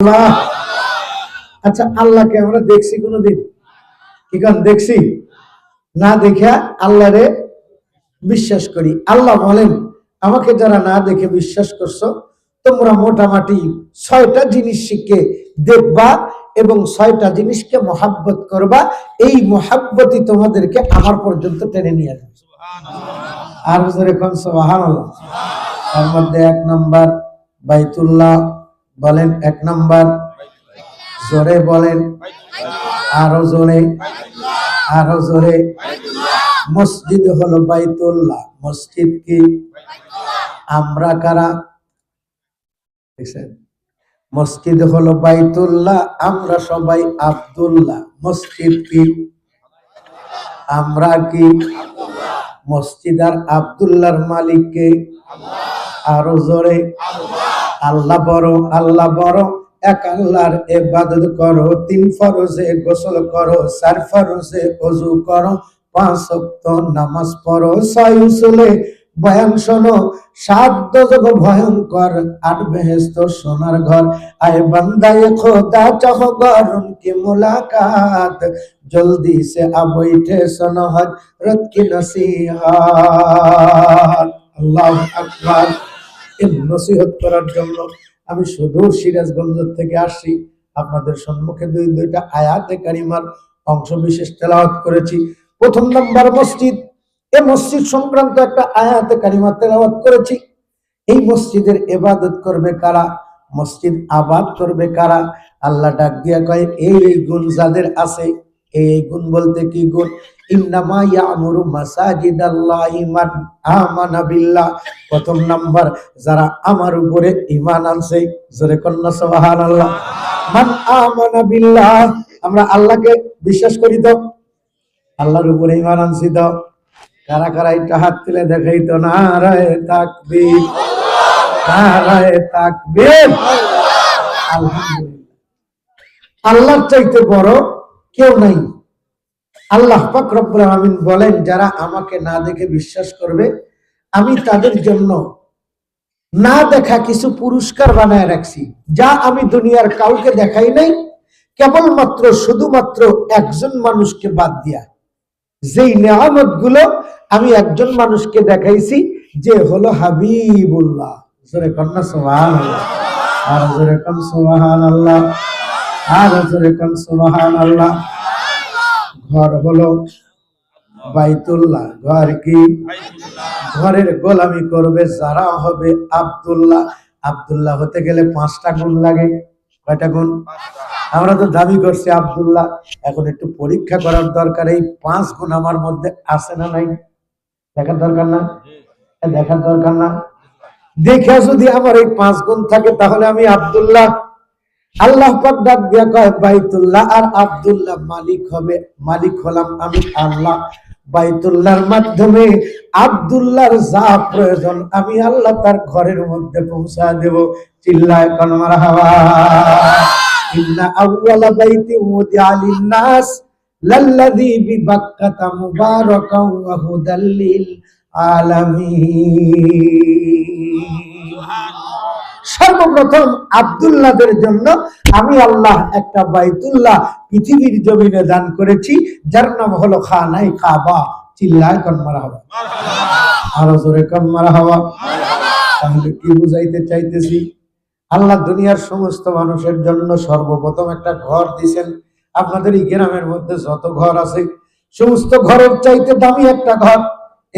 আল্লাহ। আচ্ছা, আল্লাহকে আমরা দেখছি কোনোদিন? কি কারণ দেখছি? না দেখা আল্লাহরে বিশ্বাস করি। আল্লাহ বলেন, আমাকে যারা না দেখে বিশ্বাস করছো, তোমরা মোটামুটি 6টা জিনিস শিখে দেখবা এবং 6টা জিনিসকে মহাব্বত করবা। এই মহাব্বতই তোমাদেরকে আমার পর্যন্ত টেনে নিয়ে যাবে। আর জোরে কোন সুবহানাল্লাহ। তার মধ্যে 1 নম্বর বাইতুল্লাহ। বলেন 1 নম্বর, জোরে বলেন, আরো জোরে, আরো জোরে। মসজিদ হলো বাইতুল্লাহ। মসজিদ কি? আমরা কারা? মসজিদ হলো বাইতুল্লাহ, আমরা সবাই আব্দুল্লাহ। মসজিদ কি? আমরা কি? মসজিদ আর আব্দুল্লাহর মালিক কে? আরো জোরে, আল্লাহ বড়, আল্লাহ বড়। এক আল্লাহর ইবাদত করো, 3 ফরজে গোসল করো, 4 ফরজে ওযু করো, 5 ওয়াক্ত নামাজ পড়ো, 6 উসুলে বয়ান শোনো, 7 দোজখ ভয়ঙ্কর, 8 বেহেশত সোনার ঘর। আয় বান্দায়ে খোদা চাহো গরম কি মুলাকাত, জলদি সে আবৈঠে শোনো হযরত কি নসিহত। আল্লাহু আকবার। এই নসিহত করার জন্য আমি সুদূর সিরাজগঞ্জ থেকে আসছি। আপনাদের সম্মুখে দুইটা আয়াতে কারিমার অংশ বিশেষ তেলাওয়াত করেছি। 1 নম্বর মসজিদ। এই মসজিদ সংক্রান্ত একটা আয়াতে কারিমা তেলাওয়াত করেছি। এই মসজিদের ইবাদত করবে কারা? মসজিদ আবাদ করবে কারা? আল্লাহ ডাক দিয়া কয়, এই গুণ যাদের আছে। এই গুণ বলতে কি গুণ? ইন্নামা ইয়ামুরু মাসাজিদাল্লাহি মান আমানা বিল্লাহ। 1 নাম্বার, যারা আমার উপরে ঈমান আনছে। জোরে কন্না সুবহানাল্লাহ। মান আমানা বিল্লাহ, আমরা আল্লাহকে বিশ্বাস করি তো, আল্লাহর উপরে ঈমান আনছি তো। কারা কারা একটা হাত তুলে দেখাই তো। নারায়ে তাকবীর, নারায়ে তাকবীর। আলহামদুলিল্লাহ। আল্লাহর চাইতে বড় কেউ নাই। আল্লাহ পাক রব্বুল আলামিন বলেন, যারা আমাকে না দেখে বিশ্বাস করবে, আমি তাদের জন্য না দেখা কিছু পুরস্কার বানায় রাখছি, যা আমি দুনিয়ার কাউকে দেখাই নাই, কেবলমাত্র শুধুমাত্র একজন মানুষকে বাদ দিয়া। যেই নেয়ামত গুলো আমি একজন মানুষকে দেখাইছি, যে হলো হাবিবুল্লাহ। জোরে কন্না সুবহানাল্লাহ, আর জোরে কন সুবহানাল্লাহ, আর জোরে কন সুবহানাল্লাহ। ঘর হলো বাইতুল্লাহ। ঘর কি? ঘরের গোলামি করবে যারা হবে আব্দুল্লাহ। আব্দুল্লাহ হতে গেলে 5টা গুণ লাগে। কয়টা গুণ? আমরা তো দাবি করছি আব্দুল্লাহ, এখন একটু পরীক্ষা করার দরকার। এই 5 গুণ আমার মধ্যে আছে না নাই? দেখার দরকার না? দেখার দরকার না? দেখে যদি আমার এই 5 গুণ থাকে, তাহলে আমি আব্দুল্লাহ। আল্লাহ পাক ডাক দিয়া কয়, বাইতুল্লাহ আর আব্দুল্লাহ মালিক হবে। মালিক হলাম আমি আল্লাহ। বাইতুল্লাহর মাধ্যমে আব্দুল্লাহর যা প্রয়োজন আমি আল্লাহ তার ঘরের মধ্যে পৌঁছা দেব। চিল্লায় কোন মারহাবা। ইন্না আউওয়ালা বাইতি উদিআ লিন-নাস লাল্লাযী বিবাক্কাতা মুবারাকান ওয়া হুদাল লিল আলামিন। সর্বপ্রথম আব্দুল্লাহদের জন্য আমি আল্লাহ একটা বাইতুল্লাহ পৃথিবীর জমিনে দান করেছি, যার নাম হলো খানায়ে কাবা। চিল্লায় কোন মারহাবা। আরো জোরে কোন মারহাবা। তাহলে কি বুঝাইতে চাইতেছি? আল্লাহ দুনিয়ার সমস্ত মানুষের জন্য সর্বপ্রথম একটা ঘর দিয়েছেন। আপনাদের এই গ্রামের মধ্যে যত ঘর আছে, সমস্ত ঘরের চাইতে দামি একটা ঘর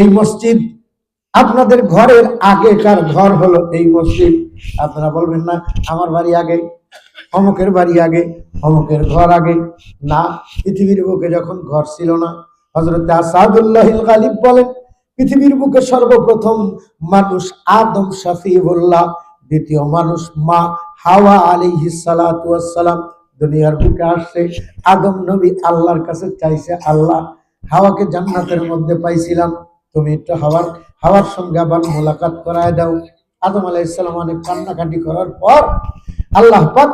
এই মসজিদ। আপনাদের ঘরের আগেকার ঘর হলো এই মসজিদ। আপনারা বলবেন না, আমার বাড়ি আগে, অমুকের বাড়ি আগে, অমুকের ঘর আগে। না, পৃথিবীর বুকে যখন ঘর ছিল না, হযরত আসাদুল্লাহিল গালিব বলেন, পৃথিবীর বুকে সর্বপ্রথম মানুষ আদম শফিউল্লাহ, দ্বিতীয় মানুষ মা হাওয়া আলাইহিস সালাতু ওয়াস সালাম দুনিয়ার বুকে আসছে। আদম নবী আল্লাহর কাছে চাইছে, আল্লাহ হাওয়াকে জান্নাতের মধ্যে পাইছিলাম, তুমি একটু হাওয়ার সঙ্গে আবার মোলাকাত করায় দাও। আদম আলাইহিস সালাম অনেক কান্নাকাটি করার পর আল্লাহ পাক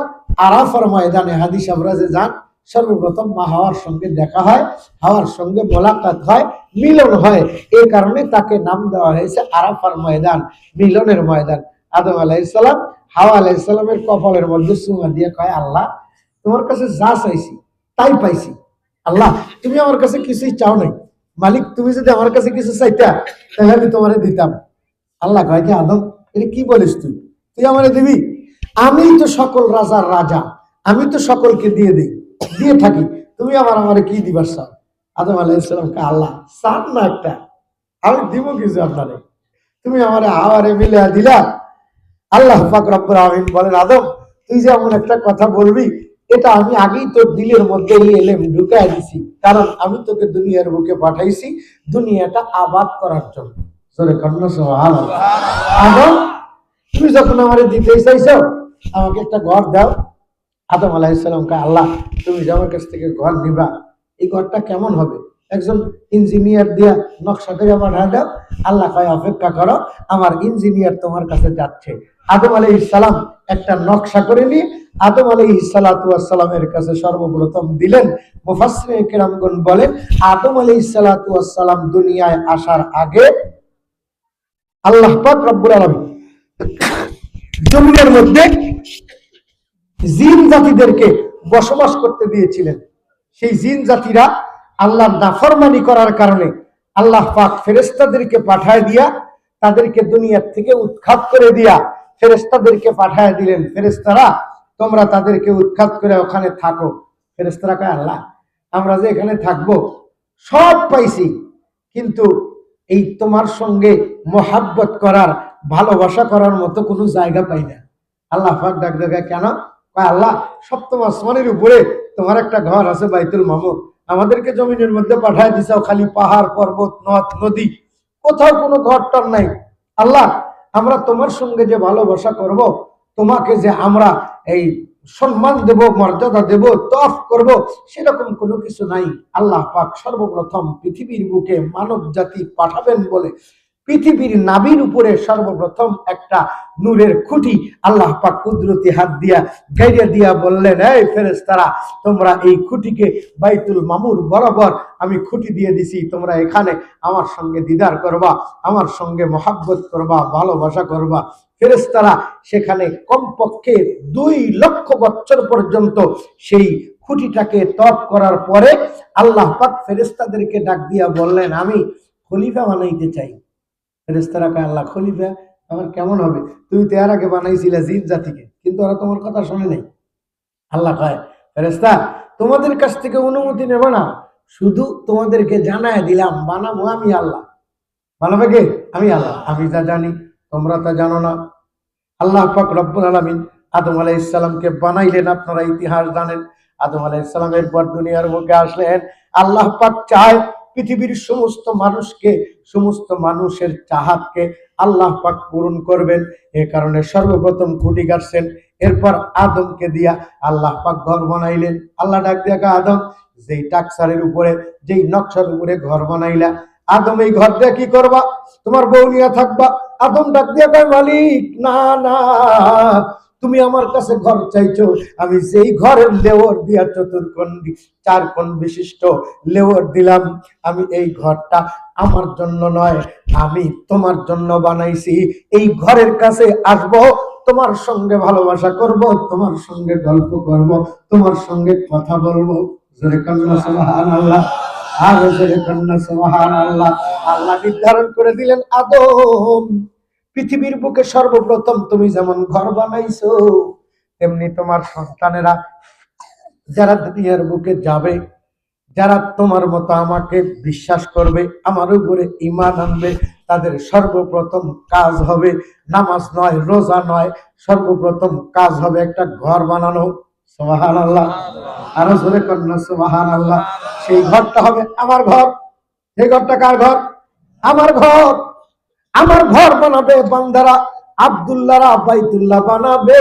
আরাফার ময়দানে, হাদিস আবরাজে যান, সর্বপ্রথম মা হাওয়ার সঙ্গে দেখা হয়, হাওয়ার সঙ্গে মোলাকাত হয়, মিলন হয়। এই কারণে তাকে নাম দেওয়া হয়েছে আরাফার ময়দান, মিলনের ময়দান। আদম আলাইহিস সালাম হাওয়া আলাইহিস সালামের কপালের মধ্যে চুমা দিয়ে কয়, আল্লাহ তোমার কাছে যা চাইছি তাই পাইছি। আল্লাহ তুমি আমার কাছে কিছুই চাও নাই, মালিক তুমি যদি আমার কাছে কিছু চাইতা তাহলে আমি তোমারে দিতাম। আল্লাহ কয় কি, আদম এটা কি বলিস তুই, তুই আমারে দিবি? আমি তো সকল রাজার রাজা, আমি তো সকলকে দিয়ে থাকি, তুমি আমারে কি দিবার চাও? আদম আলাইহিস সালাম কে, আল্লাহ চান না একটা, আমি দিব কিছু আপনারে, তুমি আমারে হাওয়ারে মিলিয়ে দিলা। আল্লাহ পাক রব্বুল আলামিন বলেন, আদম তুই যে এমন একটা কথা বলবি, এটা আমি আগেই তোর দিলের মধ্যে এই এলেম ঢুকাই দিছি, কারণ আমি তোকে দুনিয়ার বুকে পাঠাইছি দুনিয়াটা আবাদ করার জন্য। জোরে কন্যা সুবহানাল্লাহ। আদম তুমি যখন আমারে দিতে চাইছো, আমাকে একটা ঘর দাও। আদম আলাইহিস সালাম কে, আল্লাহ তুমি যে আমার কাছ থেকে ঘর নিবা, এই ঘরটা কেমন হবে? একজন ইঞ্জিনিয়ার দিয়া নকশা করে পাঠায় দাও। আল্লাহ কয়, অপেক্ষা করো, আমার ইঞ্জিনিয়ার তোমার কাছে যাচ্ছে। আদম আলাইহিস সালাম একটা নকশা করে নিয়ে আদম আলাইহিস সালাতু ওয়াস সালামের কাছে সর্বপ্রথম দিলেন। মুফাসসিরিনে কেরামগণ বলেন, আদম আলাইহিস সালাতু ওয়াস সালাম দুনিয়ায় আসার আগে আল্লাহ পাক রব্বুল আলামিন জমিনের মধ্যে জিন জাতিদেরকে বসবাস করতে দিয়েছিলেন। সেই জিন জাতিরা আল্লাহর নাফরমানি করার কারণে আল্লাহ পাক ফেরেশতাদেরকে পাঠায় দিয়া তাদেরকে দুনিয়ার থেকে উৎখাত করে দিয়া ফেরেশতাদেরকে পাঠায় দিলেন, ফেরেশতারা তোমরা তাদেরকে উৎখাত করে ওখানে থাকো। ফেরেশতারা কয়, আল্লাহ আমরা যে এখানে থাকবো সব পাইছি, কিন্তু এই তোমার সঙ্গে মোহাব্বত করার, ভালোবাসা করার মতো কোনো জায়গা পাই না। আল্লাহ পাক ডাক দেয়, কেন? আল্লাহ সপ্তম আসমানের উপরে তোমার একটা ঘর আছে বাইতুল মামুর, আমাদেরকে জমিনের মধ্যে পাঠায় দিছাও খালি পাহাড় পর্বত নদ নদী, কোথাও কোনো ঘরটার নাই। আল্লাহ আমরা তোমার সঙ্গে যে ভালোবাসা করব, তোমাকে যে আমরা এই সম্মান দেব, মর্যাদা দেব, তফ করব, সেরকম কোনো কিছু নাই। আল্লাহ পাক সর্বপ্রথম পৃথিবীর বুকে মানব জাতি পাঠাবেন বলে পৃথিবীর নাভির উপরে সর্বপ্রথম একটা নূরের খুঁটি আল্লাহ পাক কুদরতি হাত দিয়া গাইড়া দিয়া বললেন, এই ফেরেশতারা তোমরা এই খুঁটিকে বাইতুল মামুর বরাবর আমি খুঁটি দিয়ে দিছি, তোমরা এখানে আমার সঙ্গে দিদার করবা, আমার সঙ্গে মহাব্বত করবা, ভালোবাসা করবা। ফেরেশতারা সেখানে কমপক্ষে 2 লক্ষ বছর পর্যন্ত সেই খুঁটিটাকে তপ করার পরে আল্লাহ পাক ফেরেশতাদেরকে ডাক দিয়া বললেন, আমি খলিফা বানাইতে চাই। ফেরেশতারা কয়, আল্লাহ খলিফা আমার কেমন হবে? তুমি তো এর আগে বানাইছিলে জিন জাতিকে, কিন্তু ওরা তোমার কথা শুনে নাই। আল্লাহ কয়, ফেরেশতা তোমাদের কাছ থেকে অনুমতি নেব না, শুধু তোমাদেরকে জানায় দিলাম বানাবো আমি আল্লাহ। বানাবে কে? আমি আল্লাহ। আমি যা জানি তোমরা তা জানো না। আল্লাহ পাক রব্বুল আলামিন আদম আলাইহিস সালামকে বানাইলেন, আপনারা ইতিহাস জানেন। আদম আলাইহিস সালামের পর দুনিয়ার মুখে আসলেন। আল্লাহ পাক চায় পৃথিবীর সমস্ত মানুষকে, সমস্ত মানুষের চাহাতকে আল্লাহ পাক পূরণ করবেন, এ কারণে সর্বপ্রথম খুঁটি গাড়ছেন। এরপর আদমকে দিয়া আল্লাহ পাক ঘর বানাইলেন। আল্লাহ ডাক দিয়া, আদম যেই টাকসারের উপরে, যেই নকশার উপরে ঘর বানাইলা, আদম এই ঘর দিয়ে কি করবা? তোমার বউ নিয়ে থাকবা। আদম ডাক দিয়া কয়, মালিক না না, তুমি আমার কাছে ঘর চাইছো, আমি সেই ঘরের লেওর দিয়া চতুর্কোণ 4 কোণ বিশিষ্ট লেওর দিলাম, আমি এই ঘরটা আমার জন্য নয়, আমি তোমার জন্য বানাইছি। এই ঘরের কাছে আসবো, তোমার সঙ্গে ভালোবাসা করব, তোমার সঙ্গে গল্প করব, তোমার সঙ্গে কথা বলবো। জোরে কান্না সুবহানাল্লাহ, আর জোরে কান্না সুবহানাল্লাহ। আল্লাহ নির্ধারণ করে দিলেন, আদম পৃথিবীর বুকে সর্বপ্রথম তুমি যেমন ঘর বানাইছো, তেমনি তোমার সন্তানেরা যারা দুনিয়ার বুকে যাবে, যারা তোমার মতো আমাকে বিশ্বাস করবে, আমার উপরে ঈমান আনবে, তাদের সর্বপ্রথম কাজ হবে নামাজ নয়, রোজা নয়, সর্বপ্রথম কাজ হবে একটা ঘর বানানো। সুবহানাল্লাহ, আরো জোরে কন্যা সুবহানাল্লাহ। সেই ঘরটা হবে আমার ঘর। সেই ঘরটা কার ঘর? আমার ঘর। আমার ঘর বানাবে বান্দারা, আব্দুল্লাহরা বাইতুল্লাহ বানাবে।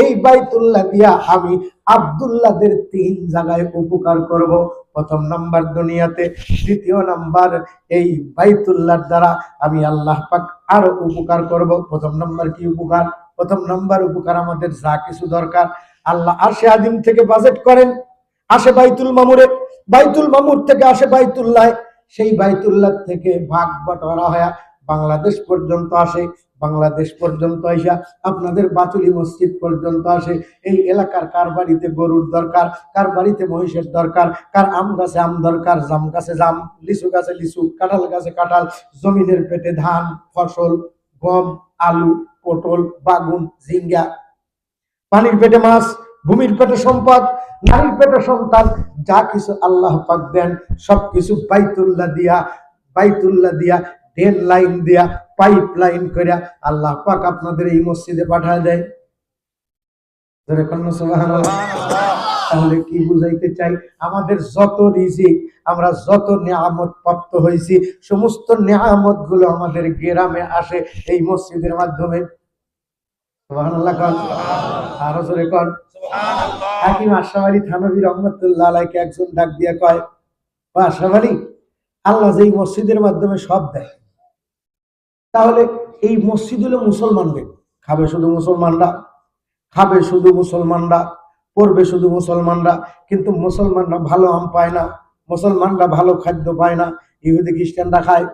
এই বাইতুল্লাহ দিয়া আমি আব্দুল্লাহদের 3 জায়গায় উপকার করব। প্রথম নাম্বার দুনিয়াতে, দ্বিতীয় নাম্বার এই বাইতুল্লাহর দ্বারা আমি আল্লাহ পাক আরো উপকার করব। প্রথম নাম্বার কি উপকার? প্রথম নাম্বার উপকার, আমাদের যা কিছু দরকার আল্লাহ আরশে আযিম থেকে বাজেট করেন, আসে বাইতুল মামুরে, বাইতুল মামুর থেকে আসে বাইতুল্লাহ, সেই বাইতুল্লাহ থেকে ভাগ বটোয়ারা হয় বাংলাদেশ পর্যন্ত আসে, বাংলাদেশ পর্যন্ত আইসা আপনাদের বাতুলি মসজিদ পর্যন্ত আসে। এই এলাকার কার বাড়িতে গরুর দরকার, কার বাড়িতে মহিষের দরকার, কার আম গাছে আম দরকার, জাম গাছে জাম, লিচু গাছে লিচু, কাঁঠাল গাছে কাঁঠাল, জমিনের পেটে ধান ফসল, গম, আলু, পটল, বাগুন, ঝিঙ্গা, পানির পেটে মাছ, ভূমির পেটে সম্পদ, নারীর পেটে সন্তান, যা কিছু আল্লাহ পাক দেন সবকিছু বাইতুল্লাহ দিয়া ড্রেন লাইন দিয়া পাইপ লাইন করে আল্লাহ পাক আপনাদের এই মসজিদে পাঠায় দেয়। তাহলে কি বুঝাইতে চাই? আমাদের যত রিজিক, আমরা যত নিয়ামত প্রাপ্ত হয়েছি, সমস্ত নিয়ামত গুলো আমাদের গ্রামে আসে এই মসজিদের মাধ্যমে। আরো জোরে কর। হাকিম আশরাফ আলী থানভী রহমতুল্লাহ আলাইকে একজন ডাক দিয়া কয়, ও আশরাফ আলী, আল্লাহ যে এই মসজিদের মাধ্যমে সব দেয়, তাহলে এই মসজিদ হলো মুসলমানদের, খাবে শুধু মুসলমানরা, খাবে শুধু মুসলমানরা, পড়বে শুধু মুসলমানরা, কিন্তু মুসলমানরা ভালো আম পায় না, মুসলমানরা ভালো খাদ্য পায় না, ইহুদি খ্রিস্টানরা খায়।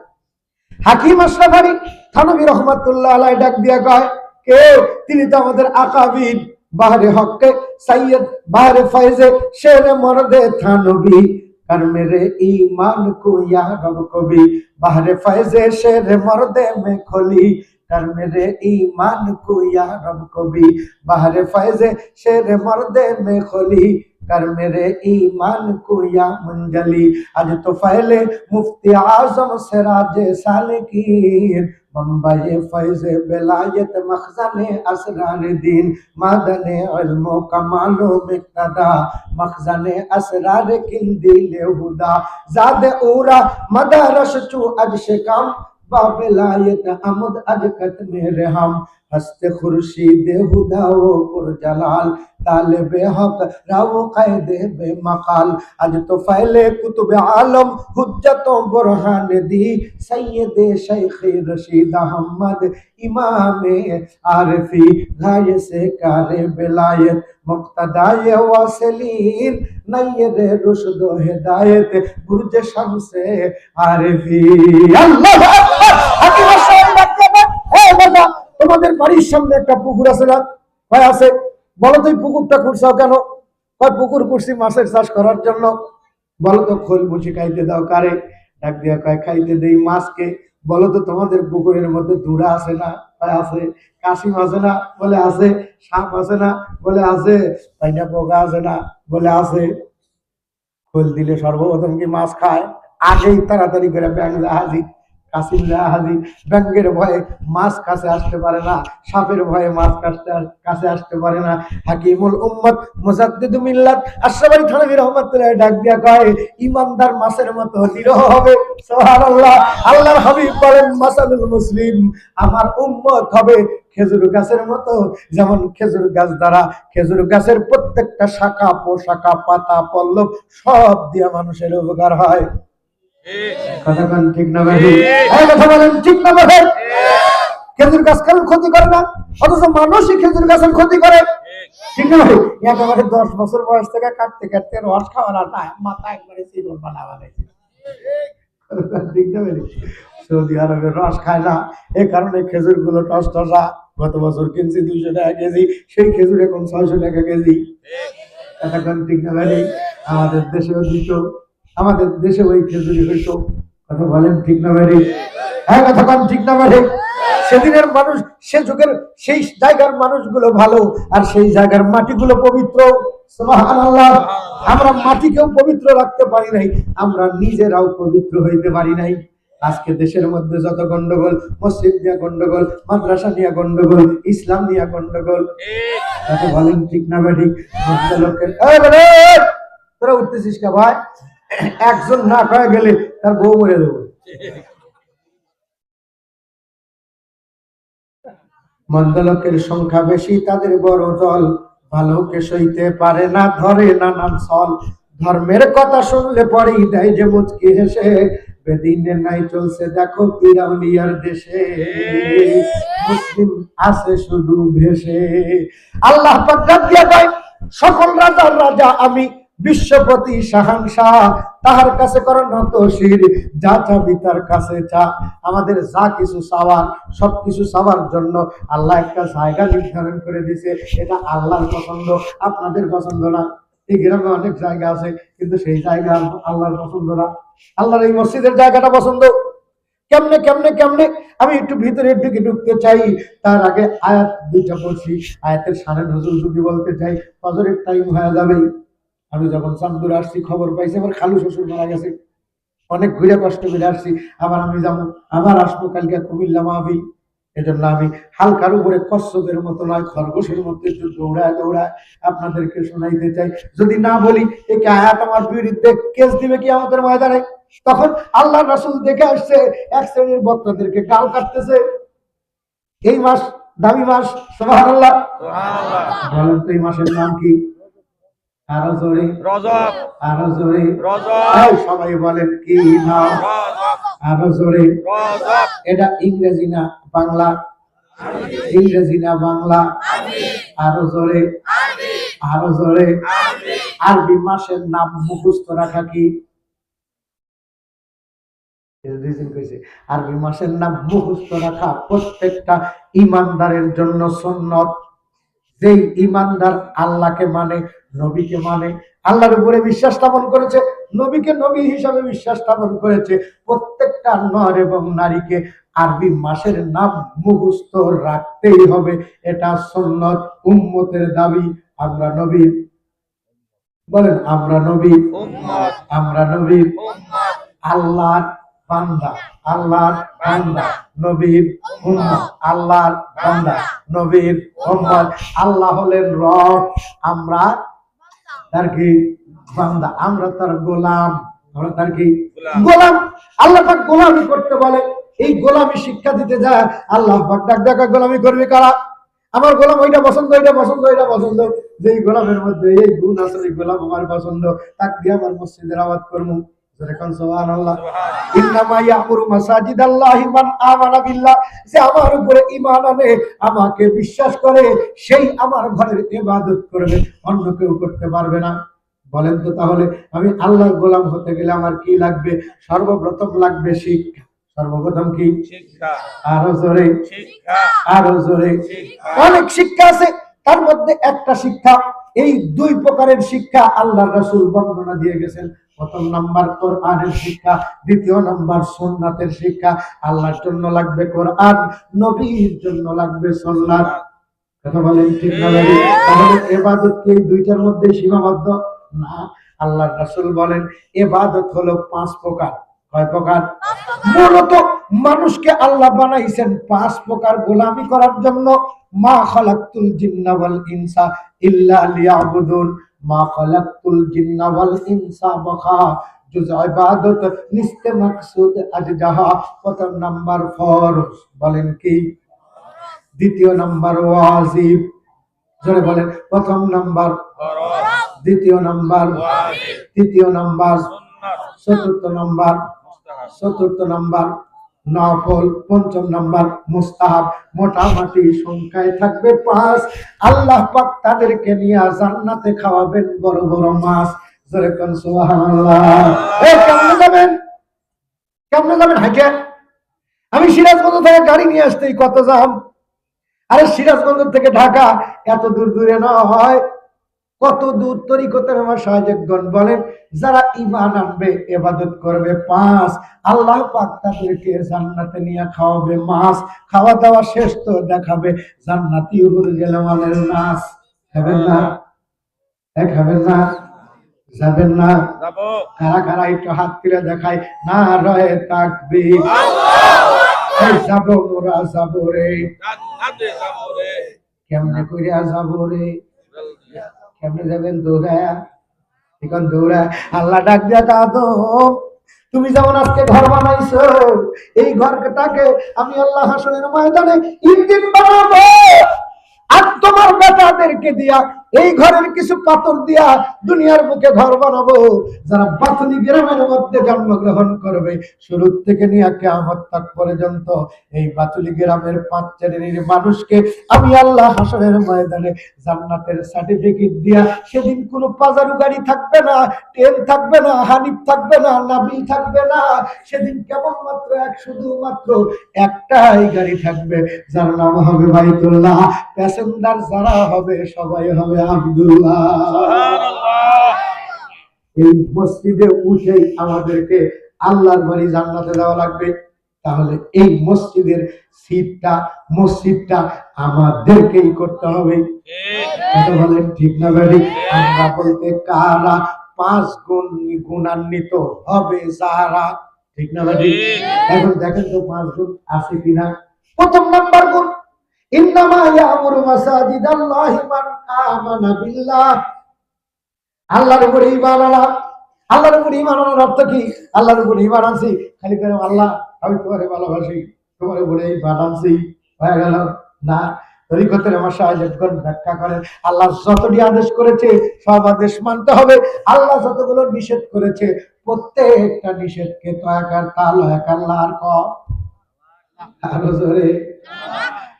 হাকিম আশরাফ আলী থানভী রহমতুল্লাহ আলাই ডাক দিয়া কয়, কে? তিনি তো আমাদের আকাবির, বাহরে হকে সৈয়দ, বাহরে ফয়জে শেরে মর্দে থানভী, कर मेरे ईमान को या रब को भी बहरे फैज़े शेर मर्दे में खोली, कर मेरे ईमान को या रब को भी बहरे फैज़े शेर मर्दे में खोली, कर मेरे ईमान को या मंजली। आज तो फैले मुफ्ती आजम सिराजे सालिकीन, बम्बई फैज़े बेलायत मखज़ने असरार दीन, मादने इल्मो कमालो मिक्तदा, मखज़ने असरार किंदिले हुदा, ज़ादे उरा मदरश चू अज शिकम, बाबेलायत अमुद अजकत मेरे हम, हस्ते खुर्शीद हुदा वो पुरजलाल, तालिबे हक राव क़ैदे बेमकाल। आज तो फैले कुतुब आलम हुज्जतों बुरहान दी, सैयदे शेख रशीद अहमद इमामे आरिफी, गाये से कारे बेलायत मुक्तदाए वासिलीन, नय्यदे रुश्द व हिदायत बुर्ज शम्से आरिफी। अल्लाहु আকবার। হাকিম আশরাফ আলী, হে বাবা, তোমাদের বাড়ির সামনে একটা পুকুর আছে না? কয় আছে। বলো তো এই পুকুরটা খুঁড়ছাও কেন? কয় পুকুর খুঁড়ছি মাছের চাষ করার জন্য। বলো তো খোল মুছি খাইতে দাও কারে? ডাক দিয়া কয় খাইতে দেই মাছকে। বলো তো তোমাদের পুকুরের মধ্যে ধুরা আছে না? কয় আছে। কাশিম আছে না? বলে আছে। সাপ আছে না? বলে আছে। পাইনা পোকা আছে না? বলে আছে। খোল দিলে সর্বপ্রথম কি মাছ খায়? আগেই তাড়াতাড়ি করে ব্যাং হাজির, কাশিম হাজির। ব্যাংকের ভয়ে মাছ কাছে আসতে পারে না, সাপের ভয়ে মাছ কাছে আসতে পারে না। হাকিমুল উম্মত মুজাদ্দিদু মিল্লাত আশরাফ আলী থানভী রহমাতুল্লাহ ডাক দিয়া কয়, ইমানদার মাছের মতো নিরহ হবে। সুবহানাল্লাহ। আল্লাহর হাবিব বলেন, মাসালুল মুসলিম, আমার উম্মত হবে খেজুর গাছের মতো, যেমন খেজুর গাছ দ্বারা খেজুর গাছের প্রত্যেকটা শাখা পোশাখা পাতা পল্লব সব দিয়া মানুষের উপকার হয়। কথা বলেন ঠিক না ভাই? কথা বলেন ঠিক না ভাই? খেজুর গাছ কেন ক্ষতি করে না, অথচ মানুষই খেজুর গাছের ক্ষতি করে। ঠিক না ভাই? একেবারে 10 বছর বয়স থেকে কাটতে কাটতে রস খাওয়ার আর না, মাথা একবারে চিরল বানাবা লাগছে। ঠিক না ভাই? সৌদি আরবের রস খায় না, এই কারণে খেজুর গুলো টস টসা। গত বছর কিনছি 200 টাকা কেজি, সেই খেজুর এখন 600 টাকা কেজি। এখন ঠিক না ভাই? আমাদের দেশেও দিত, আমাদের দেশে ওই খেজুরি হইতো। কথা বলেন ঠিক না ভাই? হ্যাঁ, কথা বলেন ঠিক না ভাই? সেদিনের মানুষ, সে যুগের সেই জায়গার মানুষগুলো ভালো, আর সেই জায়গার মাটিগুলো পবিত্র। সুবহানাল্লাহ। আমরা মাটিকেও পবিত্র রাখতে পারি নাই, আমরা নিজেরাও পবিত্র হইতে পারি নাই। আজকে দেশের মধ্যে যত গন্ডগোল, মসজিদ নিয়ে গন্ডগোল, মাদ্রাসা নিয়ে গন্ডগোল, ইসলাম নিয়ে গন্ডগোল। কথা বলেন ঠিক না ভাই? লোকের তোরা উঠতেছিস কে ভাই? একজন না কয়ে গেলে তার বউ মরে দেবো। মন্দ লোকের সংখ্যা বেশি, তাদের বড় দল, ভালোকে সইতে পারে না, ধরে নানান ছল। ধর্মের কথা শুনলে পরেই দেয় যে মুচকি হেসে, বেদিনের নাই চলছে দেখো পিরাউলিয়ার দেশে, মুসলিম আছে শুধু ভেসে। আল্লাহ পাক ডাক দিয়া কয়, সকল রাজার রাজা আমি, বিশ্বপতি শাহানশাহ, তাহার কাছে করো নত শির, যা চাবি তার কাছে চা। আমাদের যা কিছু চাওয়ার, সবকিছু চাওয়ার জন্য আল্লাহ একটা জায়গা নির্ধারণ করে দিয়েছে। এটা আল্লাহর পছন্দ, আপনাদের পছন্দ না। এই গ্রামে অনেক জায়গা আছে, কিন্তু সেই জায়গা আল্লাহর পছন্দ না। আল্লাহর এই মসজিদের জায়গাটা পছন্দ। কেমনে কেমনে কেমনে আমি একটু ভিতরের দিকে ঢুকতে চাই, তার আগে আয়াত দুইটা পড়ছি। আয়াতের সামনে নজরুল যদি বলতে চাই, ফজরের টাইম হয়ে যাবে। আমি যখন চান্দুর আসছি, খবর পাইছি আমার খালু শ্বশুর মারা গেছে। অনেক ঘুরে কষ্ট করে আসছি, আবার আমি যাবো, আবার আসবো কালকে কুমিল্লা মাহফিল। এজন্য আমি হালকার উপরে কচ্ছপের মতো নয়, খরগোশের মতো একটু দৌড়ায় দৌড়ায় আপনাদেরকে শোনাইতে চাই। যদি না বলি একে আয়াত আমার বিরুদ্ধে কেস দিবে কি আমাদের ময়দানে। তখন আল্লাহ রাসূল দেখে আসছে এক শ্রেণীর বক্তাদেরকে গাল কাটতেছে। এই মাস দামি মাস, সুবহানাল্লাহ। বলেন তো এই মাসের নাম কি? আরো জোরে রজব, আরো জোরে রজব। সবাই বলেন কি নাম? আরো জোরে রজব। এটা ইংরেজি না বাংলা? ইংরেজি না বাংলা? আরো জোরে, আরো জোরে। আরবি মাসের নাম মুখস্থ রাখা কি? আরবি মাসের নাম মুখস্থ রাখা প্রত্যেকটা ইমানদারের জন্য সুন্নত। যেই ইমানদার আল্লাহকে মানে, নবীকে মানে, আল্লাহর উপরে বিশ্বাস স্থাপন করেছে, নবীকে নবী হিসাবে বিশ্বাস স্থাপন করেছে, প্রত্যেকটা নর এবং নারীকে আরবি মাসের নাম মুখস্থ রাখতেই হবে। এটা সুন্নত, উম্মতের দাবি। আমরা নবী, বলেন আমরা নবী, আমরা নবী, আল্লাহর বান্দা, আল্লাহর বান্দা, নবীর উম্মত, আল্লাহর বান্দা, নবীর উম্মত। আল্লাহ হলেন রব, আমরা তার কি বান্দা, আমরা তার গোলাম, আমরা তার কি গোলাম। আল্লাহ পাক গোলামি করতে বলে, এই গোলামি শিক্ষা দিতে যায় আল্লাহ পাক ডাক ডাকা গোলামি করবে কারা? আমার গোলাম ওইটা পছন্দ, এটা পছন্দ, এটা পছন্দ। যেই গোলামের মধ্যে এই গুণ আছে, এই গোলাম আমার পছন্দ, তাক দিয়ে আমার মসজিদের আবাদ করবো। আমার উপরে ঈমান আনে, আমাকে বিশ্বাস করে, সেই আমার ঘরের ইবাদত করবে, অন্য কেউ করতে পারবে না। বলেন তো তাহলে আমি আল্লাহর গোলাম হতে গেলে আমার কি লাগবে? সর্বপ্রথম লাগবে শিক্ষা। সর্বপ্রথম কি? শিক্ষা। আরো জোরে শিক্ষা, আরো জোরে। অনেক শিক্ষা আছে, তার মধ্যে একটা শিক্ষা, এই দুই প্রকারের শিক্ষা আল্লাহর রাসূল বর্ণনা দিয়ে গেছেন। প্রথম নাম্বার কোরআনের শিক্ষা, দ্বিতীয় নাম্বার সুন্নাতের শিক্ষা। আল্লাহর জন্য লাগবে কোরআন, নবীর জন্য লাগবে সুন্নাত। কথা বলেন ঠিক না? তাহলে ইবাদত কি এই দুইটার মধ্যে সীমাবদ্ধ না? আল্লাহর রাসূল বলেন ইবাদত হলো 5 প্রকার। কয় প্রকার? মূলত মানুষকে আল্লাহ বানাইছেন 5 প্রকার গোলামি করার জন্য। মা খালাকতুল জিন্না ওয়াল ইনসা ইল্লা লিয়াবুদুন, মা খালাকতুল জিন্না ওয়াল ইনসা বাখা জুজ ইবাদত নিস্তে মাকসুদ আজজাহা। প্রথম নাম্বার ফরজ, বলেন কি? দ্বিতীয় নাম্বার ওয়াজিব, জোরে বলেন। প্রথম নাম্বার ফরজ, দ্বিতীয় নাম্বার ওয়াজিব, তৃতীয় নাম্বার সুন্নাত, চতুর্থ নাম্বার নফল, পঞ্চম নাম্বার মুস্তাহাব। মোটামুটি সংখ্যায় থাকবে 5। আল্লাহ পাক তাদেরকে নিয়ে জান্নাতে খাওয়াবেন বড় বড় মাছ। জোরে কোন সুবহানাল্লাহ। কেমনে যাবেন? কেমনে যাবেন? হাঁটে। আমি সিরাজগঞ্জ থেকে গাড়ি নিয়ে আসতেই কত জাম। আরে সিরাজগঞ্জ থেকে ঢাকা এত দূর দূরে না হয়, কত দূর তরিকতের আমার সাহায্যগণ বলেন, যারা ঈমান আনবে, ইবাদত করবে 5, আল্লাহ পাক তাদেরকে জান্নাতে নিয়ে খাওয়াবে মাছ। খাওয়া দাওয়া শেষ তো দেখাবে জান্নাতি হুরুল আলের নাচ। খাবেন না? খাবেন না? যাবেন না? যাবো। কারা কারা একটু হাত তুলে দেখায় না রয়ে তাকবীর। আল্লাহু যাবো মোরা যাবো রে, জান্নাতে যাবো রে। কেমনে কইরা যাবো রে? কেমনে যাবেন? দৌড়ায়া। এখন দৌড়ায় আল্লাহ ডাক দিয়া কাঁদো, তুমি যেমন আজকে ঘর বানাইছো, এই ঘরটাকে আমি আল্লাহ হাসরের ময়দানে ইঞ্জিন বানাবো, আর তোমার বেটাদেরকে দিয়া এই ঘরের কিছু পাথর দিয়া দুনিয়ার বুকে ঘর বানাবো। যারা বাতুলি গ্রামের মধ্যে জন্মগ্রহণ করবে শুরু থেকে নিয়ে কিয়ামত তাক পর্যন্ত এই বাতুলি গ্রামের 5 শ্রেণীর মানুষকে আমি আল্লাহ হাসরের ময়দানে জান্নাতের সার্টিফিকেট দিয়া, সেদিন কোনো পাজারু গাড়ি থাকবে না, ট্রেন থাকবে না, হানিফ থাকবে না, নাবিল থাকবে না। সেদিন কেবলমাত্র শুধুমাত্র একটাই গাড়ি থাকবে, যার নাম হবে বাইতুল্লাহ। প্যাসেঞ্জার যারা হবে সবাই হবে আব্দুল্লাহ। এই মসজিদে উঠেই আমাদেরকে আল্লাহর বাড়ি জান্নাতে যাওয়া লাগবে। তাহলে এই মসজিদটা আমাদেরকেই করতে হবে। বলেন ঠিক না ভাই? আমরা বলতে কারা 5 গুণ গুণান্বিত হবে যারা, ঠিক না ভাই? এখন দেখেন তো 5 গুণ আছে কিনা। প্রথম নাম্বার গুণ, ইন্নামা ইয়ামুরু মাসাজিদাল্লাহি মান আমানা বিল্লাহ। আল্লাহর উপরে ঈমান আনা। আল্লাহর উপরে ঈমান আনার অর্থ কি? আল্লাহর উপরে ঈমান আনছি, খালি করে আল্লাহ আমি তোমারে ভালোবাসি, তোমার উপরে ঈমান আনছি, হয়ে গেল না। তরিকতের মাশায়েখগণ ব্যাখ্যা করেন, আল্লাহ যতটি আদেশ করেছে সব আদেশ মানতে হবে। আল্লাহ যতগুলো নিষেধ করেছে প্রত্যেকটা নিষেধকে তো একার তাল এক আল্লাহর আরো জোরে,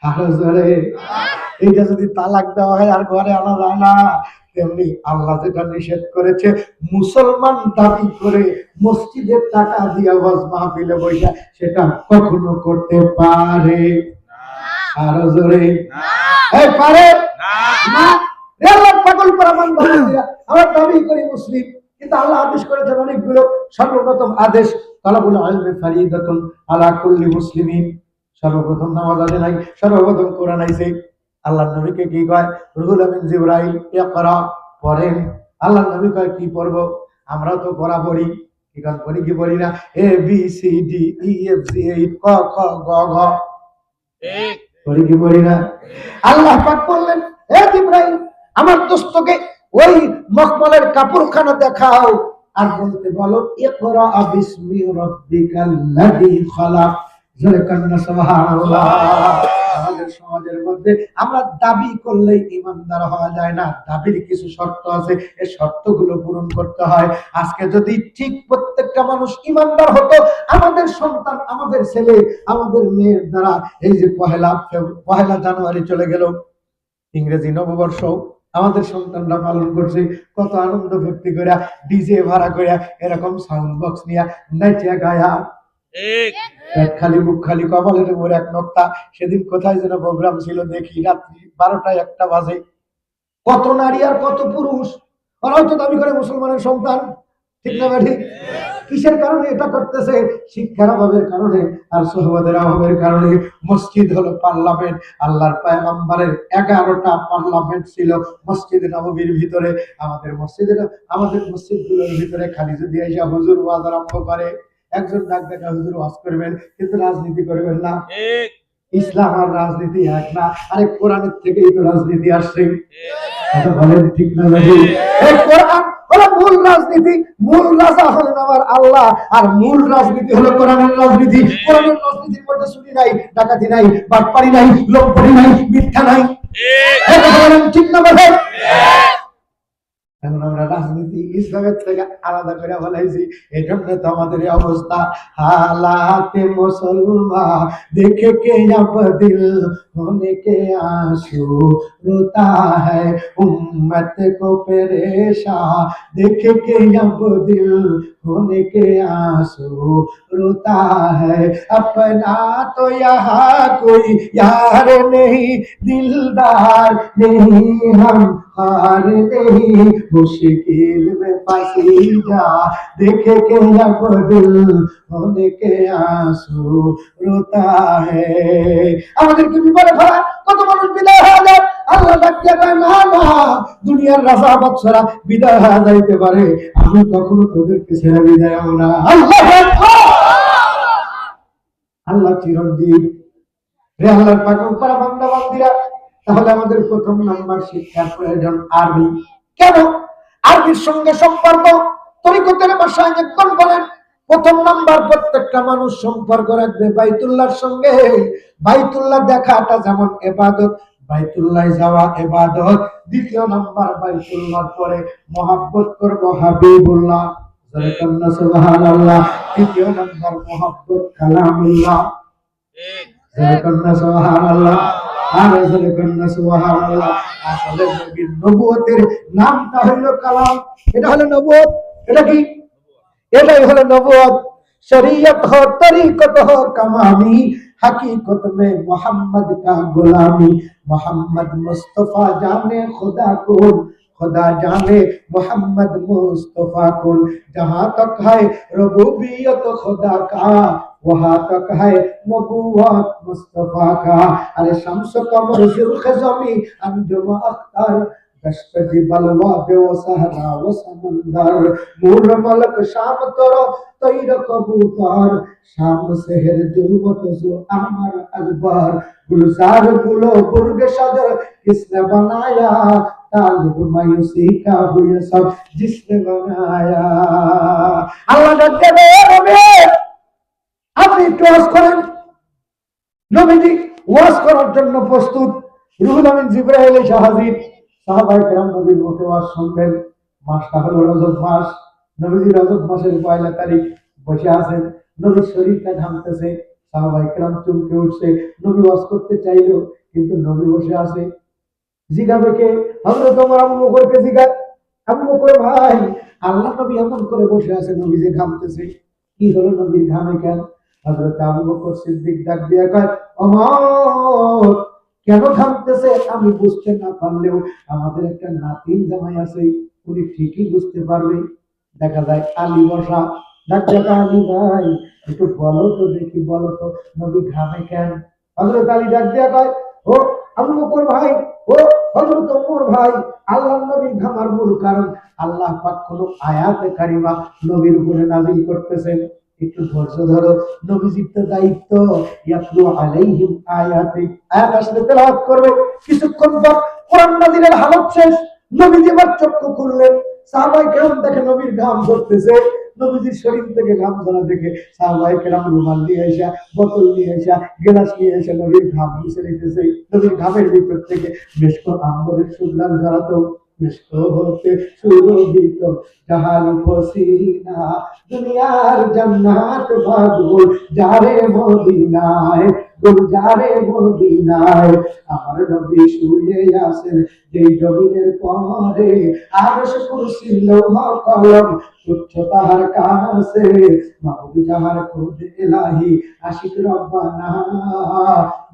আরো জোরে। এইটা যদি তালাক দেওয়া হয় আর ঘরে আনা যায় না, তেমনি আল্লাহ যেটা নিষেধ করেছে মুসলমান দাবি করে মসজিদের টাকা দিয়ে ওয়াজ মাহফিলে বসে সেটা কখনো করতে পারে? আরো জোরে, এই পারে না। আল্লাহ পাগল করা বান্দা, আমরা দাবি করি মুসলিম, কিন্তু আল্লাহ আদেশ করেছেন অনেকগুলো। সর্বপ্রথম আদেশ তালাবুল ইলমি ফারিদাতুন আলা কুল্লি মুসলিমিন। সর্বপ্রথম নামাজ আদে নাই, সর্বপ্রথম কোরআন আইছে। আল্লাহর নবীকে কি কয়? রুহুল আমিন জিবরাইল ইকরা পড়েন। আল্লাহর নবী কয় কি পড়ব? আমরা তো পড়া পড়ি, কি গান পড়ি কি পড়ি না? A B C D E F G H ক খ গ ঘ, ঠিক পড়ি কি পড়ি না? আল্লাহ পাক বললেন, হে জিবরাইল আমার দোস্তকে ওই মখমলের কাপড়খানা দেখাও আর বলতে বলো ইকরা বিসমি রাব্বিকাল্লাযী খালাক। আমাদের সমাজের মধ্যে আমরা দাবি করলেই ইমানদার হওয়া যায় না, দাবির কিছু শর্ত আছে, এই শর্তগুলো পূরণ করতে হয়। আজকে যদি ঠিক প্রত্যেকটা মানুষ ইমানদার হতো, আমাদের সন্তান, আমাদের ছেলে, আমাদের মেয়ের দ্বারা এই যে পহেলা জানুয়ারি চলে গেল, ইংরেজি নববর্ষ আমাদের সন্তানরা পালন করছে, কত আনন্দ ফুর্তি করে ডিজে ভাড়া করে এরকম সাউন্ড বক্স নিয়ে নাচিয়া গায়া, খালি মুখ খালি, কপালের উপর এক নোক্তা। সেদিন কোথায় যেন প্রোগ্রাম ছিল, দেখি রাত্রি 12টা 1টা বাজে, কত নারী আর কত পুরুষ, ওরাও তো দাবি করে মুসলমানের সন্তান, ঠিক না ঠিক? কিসের কারণে এটা করতেছে? শিক্ষার অভাবের কারণে আর সোহবতের অভাবের কারণে। মসজিদ হলো পার্লামেন্ট। আল্লাহর পয়গম্বরের 11টা পার্লামেন্ট ছিল মসজিদ নববীর ভিতরে। আমাদের মসজিদগুলোর ভিতরে খালি যদি এসে হুজুর ওয়াজ আরম্ভ করে, একজন ডাক দেখা হুজুর ওয়াজ করবেন, কিন্তু রাজনীতি করবেন না। ইসলাম আর রাজনীতি এক না, আরে কোরআনের থেকেই তো রাজনীতি আসছে, বলেন ঠিক না? কোরআন হলো মূল রাজনীতি, মূল রাজা হলেন আমার আল্লাহ, আর মূল রাজনীতি হলো কোরআনের রাজনীতি। কোরআনের রাজনীতির মধ্যে চুরি নাই, ডাকাতি নাই, বাটপারি নাই, লোকপারি নাই, মিথ্যা নাই, ঠিক না? বলেন এখন আমরা রাজনীতি ইসলামের থেকে আলাদা করে বলাইছি, এই জন্য তো আমাদের অবস্থা। হালাতে মুসলমান দেখে কে अब दिल होने के आंसू रोता है, उम्मत को परेशान देख के अब दिल होने के आंसू रोता है, अपना तो यहाँ कोई यार नहीं, दिलदार नहीं, हम हार नहीं, मुश्किल में फंसी जा देखे के अब दिल होने के आंसू रोता है। আমাদেরকে বিপদে ফেলা কত মানুষ বিদায় হয়ে যায়, আল্লাহ ডাকিয়ে কয় না না, দুনিয়ার রাজা বাদশারা বিদায় হয়ে যাইতে পারে, আমি কখনো তোদেরকে ছেড়ে বিদায় হব না। আল্লাহ চিরঞ্জীব। রে আল্লাহর পাগল করা বান্দা বান্দিরা, তাহলে আমাদের প্রথম নাম্বার শিক্ষার প্রয়োজন আরবি। কেন? আরবির সঙ্গে সম্পর্ক তরিকতের মাশায়েখগণ বলেন, প্রথম নাম্বার প্রত্যেকটা মানুষ সম্পর্ক রাখবে বাইতুল্লাহর সঙ্গে। বাইতুল্লাহ দেখাটা যেমন ইবাদত, বাইতুল্লাহ যাওয়া ইবাদত। দ্বিতীয় নাম্বার বাইতুল্লাহর পরে মহব্বত করব হাবিবুল্লাহ, জোরে কন্না সুবহানাল্লাহ। তৃতীয় নাম্বার মহব্বত কালামুল্লাহ, জোরে কন্না সুবহানাল্লাহ। আর জোরে কন্না সুবহানাল্লাহ। আসলে নবীর নবুয়তের নামটা হলো কালাম, এটা হলো নবুয়ত। এটা কি? এটাই হলো নবুয়ত। शरीयत हो तरीकत हो कमामी, हकीकत में मोहम्मद का गुलामी। मोहम्मद मुस्तफा जाने खुदा को, खुदा जाने मोहम्मद मुस्तफा को। जहाँ तक है रबूबियत खुदा का, वहाँ तक है नबूवत मुस्तफा का। अरे शम्स कमर सुर्ख ज़मी अंजुम अख्तर, दश्त जिबल वादे व सहरा व समंदर। नूर मलक शाम तोरो तैर कबूतर, शाम शहर जुल्मत जो अमर अकबर। गुलजार गुलो बुर्ग शजर किसने बनाया, तालिब मायूसी का हुए सब जिसने बनाया। अल्लाह डरते नबी, আপনি একটু ওয়াজ করেন। নবীজি ওয়াজ করার জন্য প্রস্তুত। রুহুল আমিন জিবরাইল এসে হাজির। সাহাবায়ে কেরাম নবীর মুখে ওয়াজ শুনবেন। মাসটা হলো রজব মাস। নবীজি রজব মাসের 1 তারিখ বসে আছেন। নবীর শরীরটা ঘামতেছে, সাহাবায়ে কেরাম চমকে উঠছে। নবী ওয়াজ করতে চাইলো, কিন্তু নবী বসে আছে। জিগাবে কে? হযরত ওমর আবু বকরকে জিগায়, আবু বকর ভাই, আল্লাহ নবী এমন করে বসে আছে, নবী যে ঘামতেছে, কি হলো নবীর ঘামে কেন? হযরত আবু বকর সিদ্দিক ডাক দিয়া কয়, ওমর কেন ঘামতেছে আমি বুঝতে না পারলেও আমাদের একটা নাতিন জামাই আছে, উনি ঠিকই বুঝতে পারবে। দেখা যায় আলী বসা। ডাক দিয়া আলী ভাই, একটু বলো তো দেখি, বলো তো নবী ঘামে কেন? হযরত আলী ডাক দিয়া কয়, ও আবু বকর ভাই, ও হযরত ওমর ভাই, আল্লাহর নবীর ঘামার মূল কারণ আল্লাহ পাক কোন আয়াতে কারিমা নবীর উপরে নাযিল করতেছেন। একটু ধৈর্য ধরো, নবীজির তো দায়িত্ব ইয়াতলু আলাইহিম আয়াতি, আয়াত আসলে তেলাওয়াত করবে। কিছুক্ষণ পর কোরআন নাযিলের হালত শেষ, নবীজি আবার চক্ষু খুললেন। সাহাবায়ে কেরাম দেখে নবীর ঘাম ঝরতেছে। নবীজির শরীর থেকে ঘাম ঝরা দেখে সাহাবায়ে কেরাম রুমাল নিয়ে এসে, বোতল নিয়ে এসে, গ্লাস নিয়ে এসে নবীর ঘাম মুছে নিতেছে। নবীর ঘামের ভিতর থেকে মিশক আম্বরের সুগন্ধ ঝরাতো। মিশক হতে সুরভিত জাহান পসিনা, দুনিয়ার জান্নাত ভাগল যারে মদিনায়, গুলজারে মদিনায়। আমার নবী শুয়ে আছেন যেই জমিনের পরে, আরশ কুরসি লৌহ কলম তুচ্ছ তাহার কাছে। মাবুদ যাহার খোদ ইলাহি আশিক রব্বানা,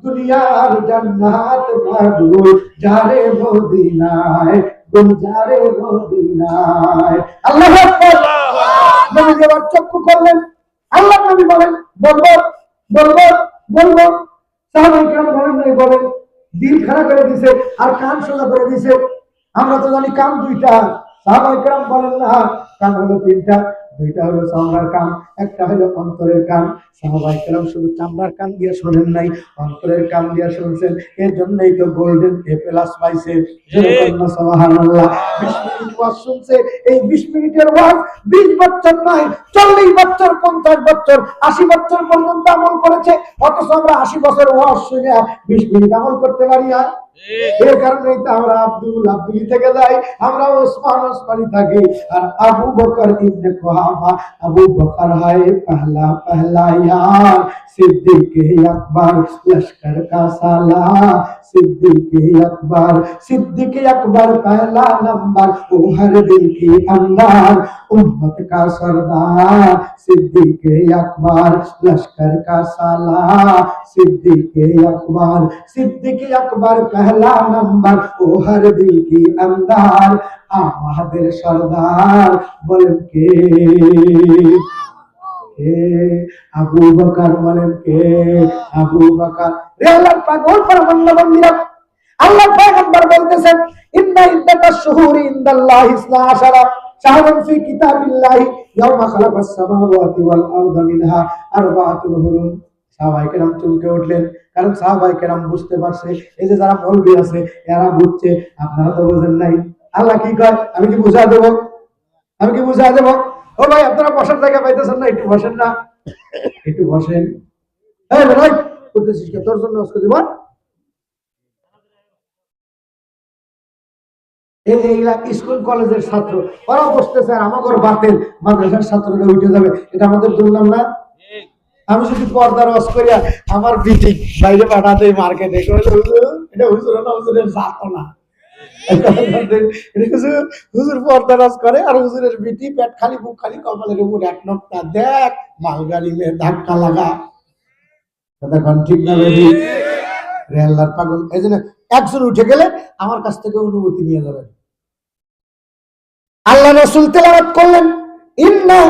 দুনিয়ার জান্নাত ভাগল যারে মদিনায়, গুলজারে মদিনায়। আল্লাহু আকবার। নবী এবার চক্ষু করলেন। আল্লাহ নবী বলেন, বলবো বলবো বলবো। সাহাবায়ে কেরাম বলেন নাই, বলেন। দিল খারাপ করে দিছে আর কান সোজা করে দিছে। আমরা তো জানি কান দুইটা, সাহাবায়ে কেরাম বলেন না, কান হলো তিনটা। দুইটা হলো চামড়ার কান, একটা হলো অন্তরের কান। সাহাবায়ে কেরাম শুধু চামড়ার কান দিয়ে শোনেন নাই, অন্তরের কান দিয়ে শুনছেন। এর জন্যই তো গোল্ডেন এ প্লাস পাইছে। সুবহানাল্লাহ। 20 মিনিট ওয়াজ শুনছে। এই 20 মিনিটের ওয়াজ 20 বছর নয়, 40 বছর, 50 বছর, 80 বছর পর্যন্ত আমল করেছে। অথচ আমরা 80 বছর ওয়াজ শুনে 20 মিনিট আমল করতে পারি না। এর কারণেই তো আমরা আব্দুল থেকে যাই, আমরা ওসমানী থাকি। আর আবু বকর ইবনে কুহাফা, আবু বকর হয় পহলা পহলা यार, सिद्दीक अकबर लश्कर का सालार, सिद्दीक अकबर, सिद्दीक अकबर पहला नंबर, वो हर दिल की अंदर, उम्मत का सरदार, सिद्दीक अकबर लश्कर का सालार, सिद्दीक अकबर, सिद्दीक अकबर पहला नंबर, वो हर दिल की अंदर, আমাদের সরদার বলেন কে? আবু বকর বলেন কে? আবু বকর। রে আল্লাহর পাগল পরমান্না বান্দিরা, আল্লাহর পয়গম্বর বলতেছেন, ইন্না ইদ্দাতাশ শুহুরি ইনদাল্লাহি 12 শাহরান ফি কিতাবিল্লাহি ইয়াওমা খালাকাস সামাওয়াতি ওয়াল আরদা মিনহা আরবাআতুন হুরুম। সাহাবায়ে কেরাম চমকে উঠলেন, কারণ সাহাবায়ে কেরাম বুঝতে পারছে, এই যে যারা মৌলবি আছে এরা বুঝছে, আপনারা তো বুঝেন নাই। আল্লাহ কি কয়? আমি কি বুঝা দেব? আমি কি বুঝা দেব? ও ভাই, আপনারা বসার জায়গা পাইতেছেন না, একটু বসেন না, একটু বসেন। এই ভাই করতেছিস কে? তোর জন্য আজকে দিব। এইগুলা স্কুল কলেজের ছাত্র, ওরা বসতেছে আর আমাদের বাতিল মাদ্রাসার ছাত্ররা উঠে যাবে, এটা আমাদের দুর্নাম না? আমি যদি পর্দা রস করিয়া আমার বিটি বাইরে পাঠাতে মার্কেটে, এটা হুজুর না, হুজুরের জাত না। হুজুর পর্দা রস করে আর হুজুরের বিটি পেট খালি বুক খালি কপালের উপর এক নকটা দেখ মালগাড়ি মেয়ে ধাক্কা লাগা। তখন ঠিক না বেশি রেল্লার পাগল। এই জন্য একজন উঠে গেলে আমার কাছ থেকে অনুমতি নিয়ে যাবেন। আল্লাহ রাসূল তেলাওয়াত করলেন, ইন্না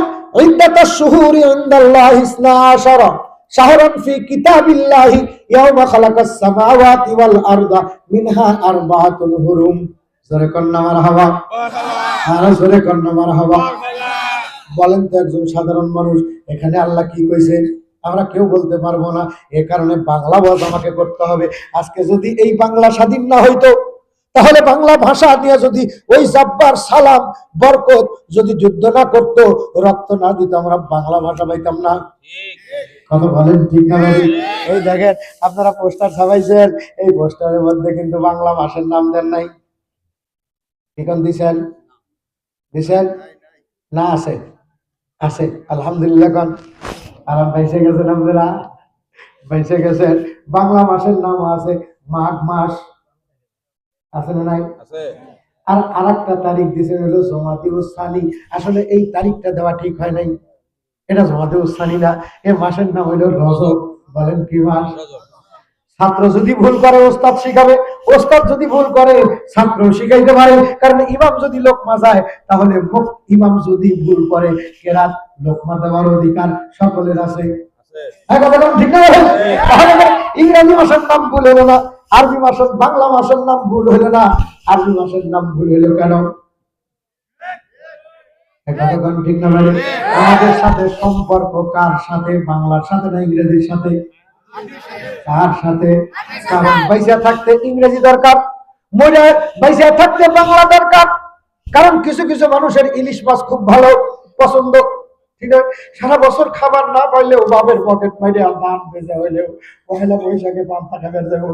ইদ্দাতাশ শুহুরি ইনদাল্লাহি 12 শাহরান ফি কিতাবিল্লাহি ইয়াওমা খালাকাস সামাওয়াতি ওয়াল আরদা মিনহা আরবাআতুন হুরুম। জোরে কন্না মারহাবা, আর জোরে কন্না মারহাবা। বলেন তো একজন সাধারণ মানুষ এখানে আল্লাহ কি কইছে? আমরা কেউ বলতে পারবো না। এ কারণে বাংলা ওয়াজ আমাকে করতে হবে। আজকে যদি এই বাংলা স্বাধীন না হইতো, তাহলে বাংলা ভাষা দিয়ে যদি ওই জাব্বার সালাম বরকত যদি যুদ্ধ না করতো, রক্ত না দিত, আমরা বাংলা ভাষা পাইতাম না। কথা বলেন ঠিক না? এই দেখেন আপনারা পোস্টার ছাপাইছেন, এই পোস্টারের মধ্যে কিন্তু বাংলা ভাষার নাম দেন নাই। এখন দিছেন? দিছেন না? আছে, আছে আলহামদুলিল্লাহ। কোন আরাম পাইছে গেছেন আপনারা, পাইছে গেছেন। বাংলা মাসের নাম আছে মাঘ মাস, আছে না নাই? আর আরেকটা তারিখ দিয়েছেন হলো জমাদিউস সানি। আসলে এই তারিখটা দেওয়া ঠিক হয় নাই, এটা জমাদিউস সানি না, এই মাসের নাম হলো রজব। বলেন কি মাস? ছাত্র যদি ভুল করে ওস্তাদ শিখাবে, ওস্তাদ যদি ভুল করে ছাত্র শিখাইতে পারে। কারণ ইমাম যদি লোকমা যায় তাহলে ইমাম যদি ভুল করে কেরাত লোকমা দেওয়ার অধিকার সকলের আছে। ঠিক না? তাহলে ইংরেজি মাসের নাম ভুল হলো না, আরবি মাসের বাংলা মাসের নাম ভুল হলো না, আরবি মাসের নাম ভুল হলো কেন? ঠিক না? আমাদের সাথে সম্পর্ক কার সাথে? বাংলার সাথে না ইংরেজির সাথে? কার সাথে? কারণ পয়সা থাকতে ইংরেজি দরকার, মরে পয়সা থাকতে বাংলা দরকার। কারণ কিছু কিছু মানুষের ইলিশ মাছ খুব ভালো পছন্দ, ঠিক আছে, সারা বছর খাবার না পাইলেও বাবের পকেট মাইরে আর দান বেজা হইলেও পয়লা বৈশাখে পান্তা খাবার যাবো।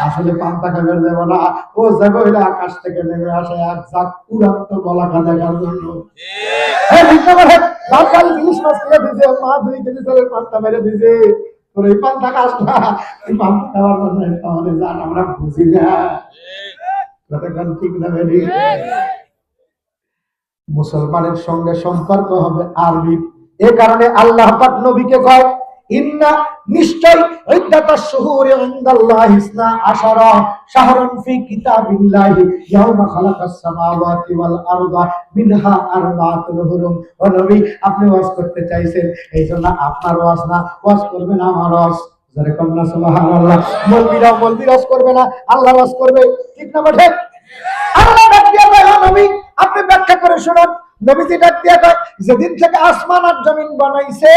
আসলে পান্তা খাবার যাবো না, ও যাবো হইলে আকাশ থেকে নেমে আসে এক ঝাঁক উড়ান্ত বলাকা দেখার জন্য। ইলিশ মাছ কিনে দিছে, মা 2 কেজি চালের পান্তা মেরে দিছে, তোর এই পান্তা খাস না, এই পান্তা খাওয়ার জন্য আমাদের জান আমরা বুঝি না। ঠিক না? মুসলমানের সঙ্গে সম্পর্ক হবে আরবি। এ কারণে আল্লাহ পাক নবীকে কয়, ইন্না নিশ্চয় ইদ্দাতাশ শুহুরি ইনদাল্লাহি 12 শাহরান ফি কিতাবিল্লাহি ইয়াওমা খালাকাস সামাওয়াতি ওয়াল আরদা মিনহা আরবাআতুন হুরুম। ও নবী, আপনি ওয়াজ করতে চাইছেন, এইজন্য আপনার ওয়াজ না, ওয়াজ করবেন আমার ওয়াজ। যারা কন্না সুবহানাল্লাহ। মলবিরা ওয়াজ করবে না, আল্লাহ ওয়াজ করবে। ঠিক না বটে? আল্লাহ ডাক দিয়া কয়, নবী আপনি ব্যাখ্যা করে শুনুন। নবীজি ডাক দিয়া কয়, যেদিন থেকে আসমান আর জমিন বানাইছে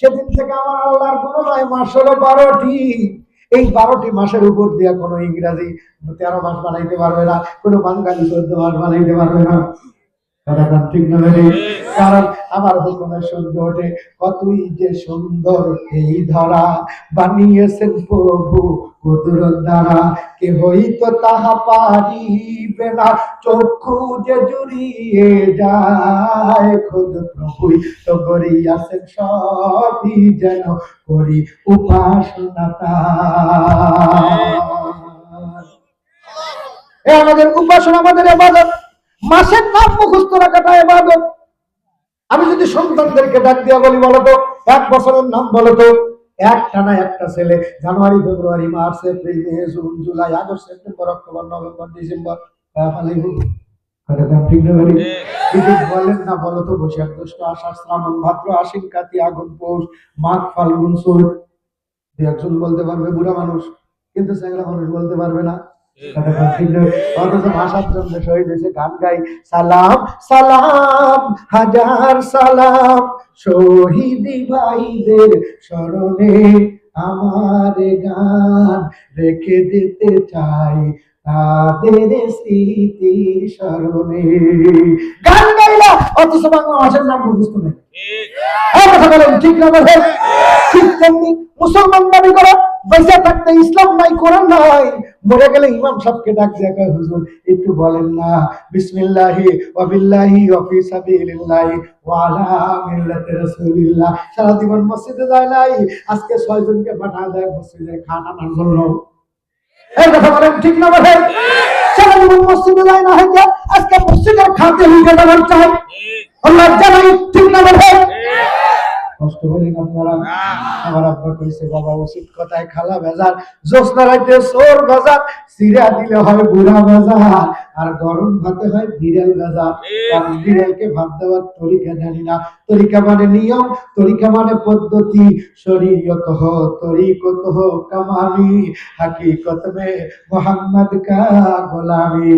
সেদিন থেকে আমার আল্লাহর গুণময় মাস হলো 12টি। এই 12টি মাসের উপর দিয়া কোনো ইংরেজি 13 মাস বানাইতে পারবে না, কোনো বাঙালি 14 মাস বানাইতে পারবে না। ঠিক না? কারণ আমার হুকুমে সূর্য ওঠে। কতই যে সুন্দর এই ধরা, বানিয়েছেন প্রভু কুদরত দ্বারা, কেহই তো তাহা পারিবে না, চক্ষু যে জুড়িয়ে যায়। খোদ প্রভুই তো করিয়াছেন সবই, যেন করি উপাসনা তার। আমাদের উপাসনা, আমাদের ইবাদত। মাসের নাম মুখস্থ রাখাটা ইবাদত। আমি যদি সন্তানদেরকে ডাক দিয়া বলি, বলতো 1 বছরের নাম বলতো, একটানা একটা ছেলে, January February March April May June July August September October November December, বলেন না বলতো বৈশাখ জ্যৈষ্ঠ আষাঢ় শ্রাবণ ভাদ্র আশ্বিন কার্তিক আগুন পৌষ মাঘ ফাল্গুন চৈত। 2-1 বলতে পারবে বুড়া মানুষ, কিন্তু ছেলেরা মানুষ বলতে পারবে না। ভাষার জন্য শহীদ হয়েছে, গান গাই, সালাম সালাম হাজার সালাম শহীদি ভাইদের স্মরণে, আমার গান রেখে দিতে চাই তাদের স্মৃতির স্মরণে। গান গাইলা অথচ বাংলা ভাষার নাম মুখস্থ নেই। কথা বলেন ঠিক না বলেন? ঠিক তেমনি মুসলমান দাবি করা, বেঁচে থাকতে ইসলাম নাই, কোরআন নাই, মরে গেলে ইমাম সাহেবকে ডাক দিয়ে কয়, হুজুর একটু বলেন না বিসমিল্লাহি ওয়া বিল্লাহি ওয়া ফি সাবিলিল্লাহি ওয়া আলা মিল্লাতি রাসূলিল্লাহ। সারা জীবন মসজিদে যায় নাই, আজকে 6 জনকে পাঠা দেয় মসজিদে খানা আনার জন্য। এই কথা বলেন ঠিক না বলেন? সারা জীবন মসজিদে যায় না, হয়তো আজকে মসজিদের খাতে লিখে দেওয়ার চাই। আল্লাহ জানাই ঠিক না বলেন? কষ্ট বলেন আপনারা? আমার আব্বা কইছে, বাবা উচিত কথায় খালা ভেজাল, জোসনা রাইতে সোর ভেজাল, সিরা দিলে হয় বুড়া ভেজাল, আর গরম ভাতে হয় বিড়াল ভেজাল। কারণ বিড়ালকে ভাত দেওয়ার তরিকা জানি না। তরিকা মানে নিয়ম, তরিকা মানে পদ্ধতি। শরীয়ত হো তরিকত হো কামালি, হাকিকত মে মোহাম্মদ কা গোলামি।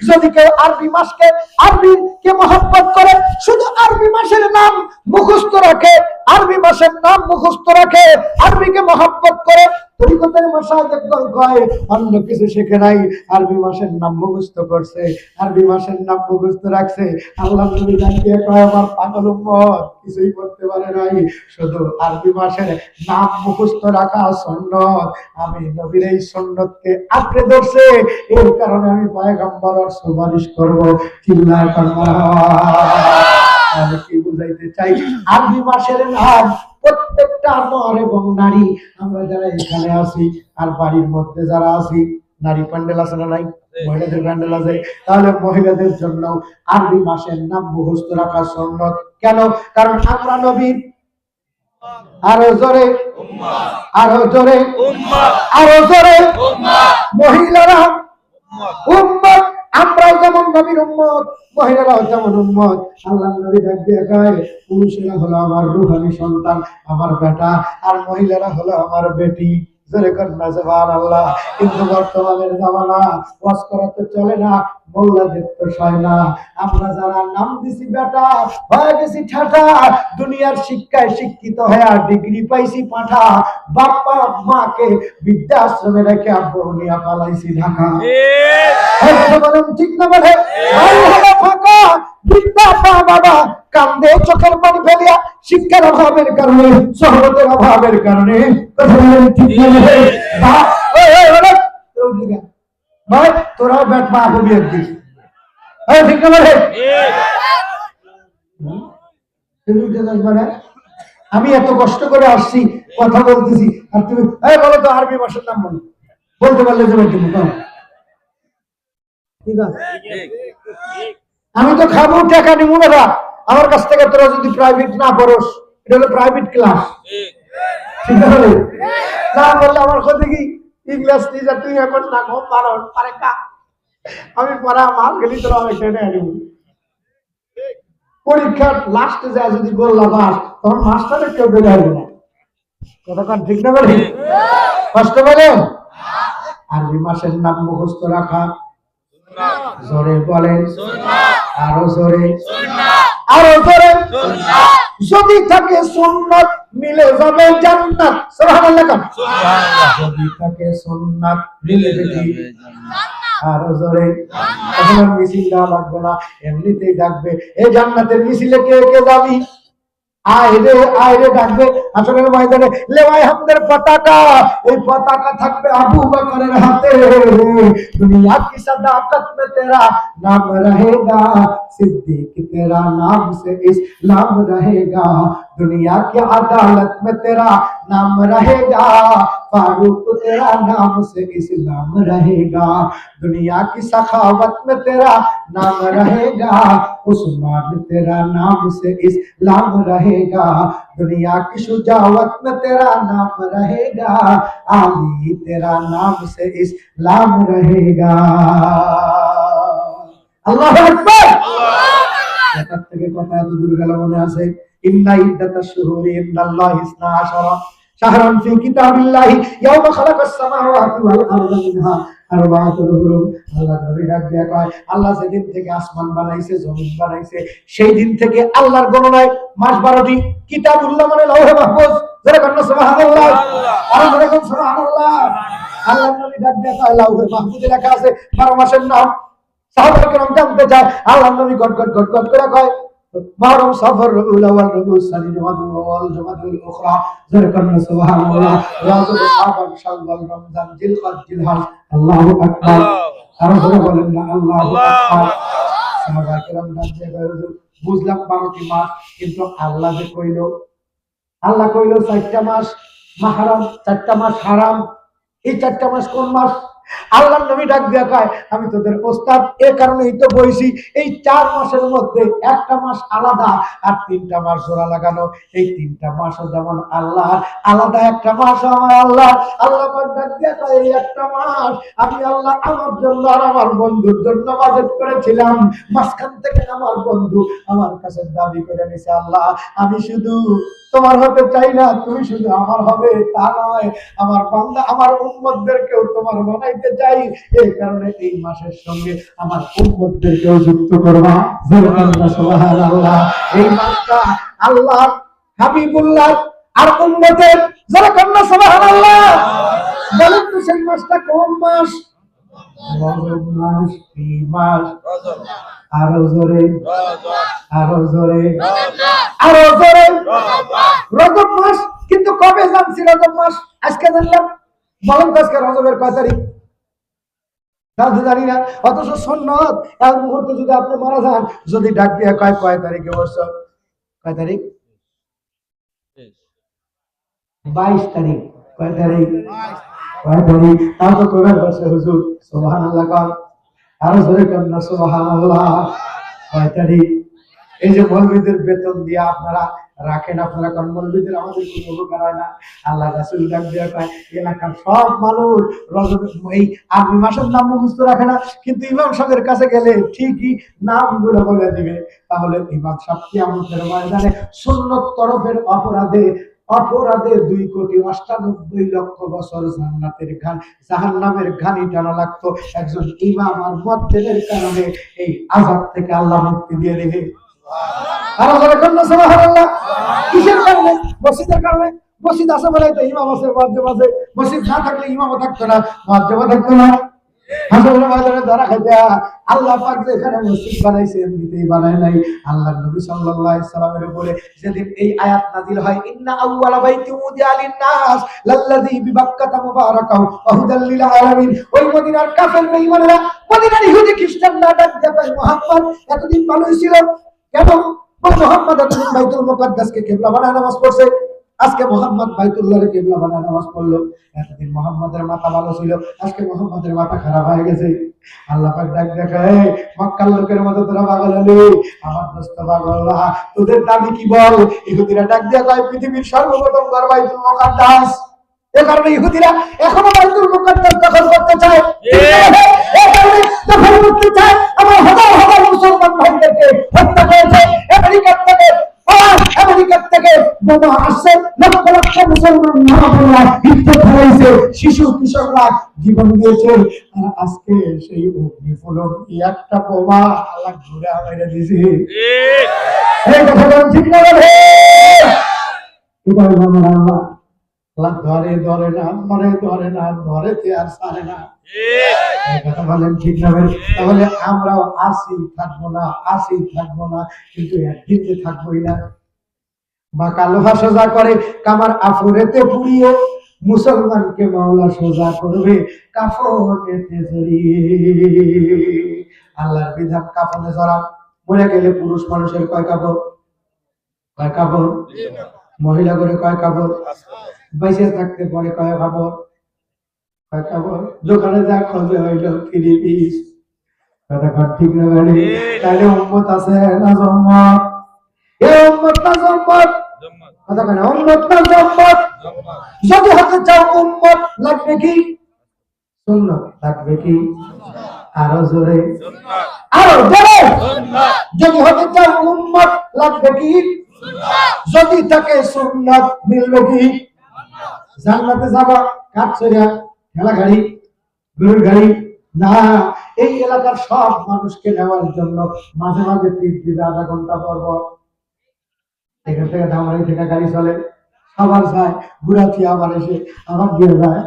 যদি কেউ আরবি মাসকে, আরবিকে মহব্বত করে, শুধু আরবি মাসের নাম মুখস্থ রাখে, আরবি মাসের নাম মুখস্থ রাখে, আরবিকে মহব্বত করে, তরিকতের মাসায় একদম কয় অন্য কিছু শেখে নাই, আরবি মাসের নাম মুখস্থ করছে, আরবি মাসের নাম মুখস্থ রাখছে, আল্লাহ নবী জানিয়ে কয় আমার পাগল উম্মত কিছুই করতে পারে নাই, শুধু আরবি মাসের নাম মুখস্থ রাখা সুন্নাত। আমি নবীর এই সুন্নাতকে আঁকড়ে ধরছে, এর কারণে আমি পয়গম্বরের সুপারিশ করব। চিল্লায় আমি কি বুঝাইতে চাই? আরবি মাসের নাম প্রত্যেকটা নর এবং নারী, আমরা যারা এখানে আছি আর বাড়ির মধ্যে যারা আছি, নারী প্যান্ডেল আছে না নাই? মহিলাদের প্যান্ডেল আছে, তাহলে মহিলাদের জন্য আরবি মাসের নাম মুখস্থ রাখা সুন্নাত। কেন? কারণ আমরা নবীর, আরো জোরে, আরো জোরে, আরো জোরে, মহিলারা উম্মত, আমরাও যেমন নবীর উম্মত, মহিলারাও যেমন উম্মত। আল্লাহ নবী ডাক দিয়ে কয়, পুরুষেরা হলো আমার রূহানি সন্তান, আমার বেটা, আর মহিলারা হলো আমার বেটি। জোরে কন্যা সুবহানাল্লাহ। কিন্তু বর্তমানের জামানা ওয়াজ করা তো চলে না, মোল্লাদের তো সয় না। আমরা যারা নাম দিছি বেটা, হয়ে গেছি ঠাটা, দুনিয়ার শিক্ষায় শিক্ষিত হয়ে ডিগ্রি পাইছি পাঠা, বাপ্পা মাকে বৃদ্ধাশ্রমে রেখে আব্বু নিয়ে পালাইছি ঢাকা। ঠিক না বলে? ফাঁকা বৃদ্ধা বাবা কান্দে চোখের পানি ফেলিয়া, শিক্ষার অভাবের কারণে, শহরের অভাবের কারণে। ভাই তোরাও ব্যাট মা বলি একদিন, ঠিক না বলে? আমি এত কষ্ট করে আসছি, কথা বলতেছি, আর তুমি বলো তো আরবি ভাষার নাম বলো, বলতে পারলে যাবে তুমি। ঠিক আছে, আমি তো খাবো, টাকা নিব না আমার কাছ থেকে। তোরা যদি প্রাইভেট না পড়োস, এটা হলো প্রাইভেট ক্লাস, ঠিক আছে? না বললে আমার কথা কি ইংলিশ নিজে তুই এখন না ঘুম পারো পারে কা, আমি পড়া মাল গেলি তোরা আমি টেনে আনিব। পরীক্ষার লাস্টে যায় যদি বললাম বাস, তখন মাস্টারের কেউ বের হবে না। কতক্ষণ ঠিক না বলি? কষ্ট বলে? আরবি মাসের নাম মুখস্থ রাখা, জোরে বলেন, আরো জোরে, আরো জোরে। যদি থাকে সুন্নাত মিলে যাবে জান্নাত। সুবহানাল্লাহ। যদি থাকে সুন্নাত মিলে যাবে আরো জোরে। এখন মিছিল দেওয়া লাগবে না, এমনিতেই ডাকবে, এই জান্নাতের মিছিলে কে কে যাবি? আয়রে ডাকবে আসরের ময়দানে, লেওয়াই হামদের পতাকা, এই পতাকা থাকবে আবু বকরের হাতে। দুনিয়া কি সাদাকত মে তেরা নাম রহেগা, सिद्दीक तेरा नाम से इस्लाम रहेगा, दुनिया की अदालत में तेरा नाम रहेगा, फारूक तेरा नाम से इस्लाम रहेगा, दुनिया की सखावत में तेरा नाम रहेगा, उस्मान तेरा नाम से इस्लाम रहेगा, दुनिया की शुजावत में तेरा नाम रहेगा, अली तेरा नाम से इस्लाम रहेगा। আল্লাহু আকবার। কথা থেকে কথা এত দূর গেল মনে আছে? ইন্না ইদ্দাতাশ শুহুরি ইনদাল্লাহি 12 শাহরান ফি কিতাবিল্লাহি ইয়াওমা খালাকাস সামাওয়াতি ওয়াল আরদা মিনহা আরবাআতুল হুরুম। আল্লাহ নবী ডাক দিয়ে কয়, আল্লাহ যেদিন থেকে আসমান বানাইছে, জমিন বানাইছে, সেই দিন থেকে আল্লাহর গণনায় মাস 12টি। কিতাবুল্লাহ মানে লৌহে মাহফুজ, যেরকম সুবহানাল্লাহ, আর যেরকম সুবহানাল্লাহ। আল্লাহ নবী ডাক দিয়ে কয় লাউহে মাহফুজে লেখা আছে 12 মাসের নাম। সাহাবায়ে কেরাম জানতে চায়, আল্লাহ নবী গট গট গট গট করে কয় মুহররম, সফর, রবিউল আউয়াল, রবিউল সানি, জমাদুল আউয়াল, জমাদুল উখরা, যেরকম সুবহানাল্লাহ, রজব, শাবান, শাওয়াল, রমজান, জিলকদ, জিলহজ। আল্লাহু আকবার। আর জোরে বলেন না আল্লাহু আকবার। সাহাবায়ে কেরাম ডাক দিয়ে কয় হুজুর বুঝলাম 12টি মাস, কিন্তু আল্লাহ যে কইলো, আল্লাহ কইলো 4টা মাস মাহরাম, 4টা মাস হারাম, এই 4টা মাস কোন মাস? আল্লাহ নবী ডাক দিয়া কয় আমি তোদের ওস্তাদ, এই কারণেই তো বইছি এই 4 মাসের মধ্যে একটা মাস আলাদা আর 3টা মাস জোড়া লাগানো। এই 3টা মাসও যেমন আল্লাহ, আলাদা একটা মাস আমার আল্লাহ। আল্লাহ পাক ডাক দিয়া কয় এই একটা মাস আমি আল্লাহ আমার জন্য আর আমার বন্ধুর জন্য বাজেট করেছিলাম। মাঝখান থেকে আমার বন্ধু আমার কাছে দাবি করে নিছে, আল্লাহ আমি শুধু তোমার হতে চাই না, তুমি শুধু আমার হবে তা নয়, আমার বান্দা আমার উম্মতদেরকেও তোমার বানাইতে চাই। এই কারণে এই মাসের সঙ্গে আমার উম্মতদেরকেও যুক্ত করবা। সুবহানাল্লাহ। এই মাসটা আল্লাহ হাবিবুল্লাহ আর উম্মতের, যারা কন্যা সুবহানাল্লাহ বলেন তো সেই মাসটা কোন মাস? রজব মাস। কি মাস? আরো জোরে, আরো জোরে, আরো জোরে। রজব মাস। কিন্তু কবে জানছি রজব মাস? আজকে জানলাম। বলেন তো আজকে রজবের কয় তারিখ? জানি না। অথচ সুন্নত এক মুহূর্তে যদি আপনি মারা যান, যদি ডাক দিয়ে কয় কয় তারিখে বসছ, কয় তারিখ? 22 তারিখ। কয় তারিখ? কয় তারিখ? তাও তো কয়বার বসে হুজুর সুবহানাল্লাহ কর। আরো জোরে কর না সুবহানাল্লাহ। কয় তারিখ? এই যে মৌলবীদের বেতন দিয়ে আপনারা রাখেন, আপনারা কোন মৌলবীদের আমাদের কোনো উপকার হয় না। আল্লাহ রাসূল ডাক দিয়ে কয় এলাকার সব মানুষ রজব এই আরবি মাসের নাম মুখস্থ রাখে না, কিন্তু ইমাম সাহেবের কাছে গেলে ঠিকই নামগুলো বলে দিবে। তাহলে ইমাম সাহেব কিয়ামতের ময়দানে সুন্নত তরফের অপরাধে 2,98,00,000 বছর জান্নাতের ঘান জাহান্নামের ঘানি টানা লাগতো। একজন ইমাম আর মুয়াজ্জিনের কারণে এই আযাব থেকে আল্লাহ মুক্তি দিয়ে দেবে। আর যারা কন্যা সুবহানাল্লাহ। কিসের কারণে? মসজিদের কারণে। মসজিদ আছে বলেই তো ইমাম আছে, মুয়াজ্জিন আছে। মসজিদ না থাকলে ইমামও থাকতো না, মুয়াজ্জিনও থাকতো না। হাসরের ময়দানে ধরা খাইতে আল্লাহ পাক যেখানে মসজিদ বানাইছে এমনিতেই বানায় নাই। আল্লাহর নবী সাল্লাল্লাহু আলাইহি সাল্লামের উপরে যেদিন এই আয়াত নাযিল হয়, ইন্না আউওয়ালা বাইতি উদিয়া লিন-নাস লাল্লাযী বিবাক্কাতা মুবারাকাও ওয়া হুদাল লিল আলামিন। ওই মদিনার কাফের বেঈমানরা, মদিনার ইহুদি খ্রিস্টানরা ডাক দেয় মুহাম্মদ এতদিন ভালোই ছিল, কেন মুহাম্মদ এতদিন বাইতুল মুকাদ্দাসকে কিবলা বানায় নামাজ পড়ছে, আজকে মুহাম্মদ বাইতুল্লাহকে কিবলা বানায় নামাজ পড়লো। এতদিন মুহাম্মাদের মাথা ভালো ছিল, আজকে মুহাম্মাদের মাথা খারাপ হয়ে গেছে। আল্লাহ পাক ডাক দেখায় মক্কার লোকের মতো তোরা পাগল হলি, আমার দোস্ত পাগল না। তোদের দাবি কি বল? ইহুদিরা ডাক দিয়ে কয় পৃথিবীর সর্বপ্রথম ঘর বাইতুল মুকাদ্দাস। এ কারণে ইহুদিরা এখনো বাইতুল মুকাদ্দাস দখল করতে চায়। এই কারণে দখল করতে চায়। আমার হাজার হাজার মুসলমান ভাইদেরকে হত্যা করেছে। আমেরিকা থেকে বোমা আসছে, লক্ষ লক্ষ মুসলমান মা-বোনেরা ইজ্জত হারাইছে, শিশু কিশোররা জীবন দিয়েছে। আর আজকে সেই অগ্নিফলক একটা বোমা আল্লাহ ঘুরে মেরে দিয়েছে। এই কথা ঠিক না রে? এবার আমার আল্লাহ ধরে ধরে না, ধরে ধরে না, ধরেতে আর ছাড়ে না। কথা বলেন ঠিক না? তাহলে আমরাও আসি থাকবো না, আসি থাকবো না, কিন্তু একদিন যে থাকবোই না। বাঁকা লোহা সোজা করে কামার আফরেতে পুড়িয়ে মুসলমানকে মাওলা সোজা করবে কাফনেতে জড়িয়ে। আল্লাহর বিধান কাফনে জড়া। মরে গেলে পুরুষ মানুষের কয় কাপড়? কয় কাপড়? মহিলা করে কয় কাপড়? বেঁচে থাকতে পরে কয় কাপড়? কয় কাপড়? দোকানে যা খোঁজে হইল 3 পিস। কথা ঠিক না গাড়ি? তাহলে উম্মত আছে না জম্মত? এই উম্মত না জম্মত? কথা কেন উম্মত না জম্মত? যদি হতে চাও উম্মত লাগবে কি? সুন্নাত লাগবে কি? আরো জোরে, আরো জোরে। যদি হতে চাও উম্মত লাগবে কি? যদি থাকে সুন্নাত মিলবে কি? জান্নাতে যাবা কাঠ চড়িয়া, ঠেলা গাড়ি, গরুর গাড়ি না। এই এলাকার সব মানুষকে নেওয়ার জন্য মাঝে মাঝে 3 দিন 1/2 ঘন্টা পর পর এখান থেকে ধামারি থেকে গাড়ি চলে, আবার যায়, ঘুরাচ্ছি আবার এসে আবার গিয়ে যায়।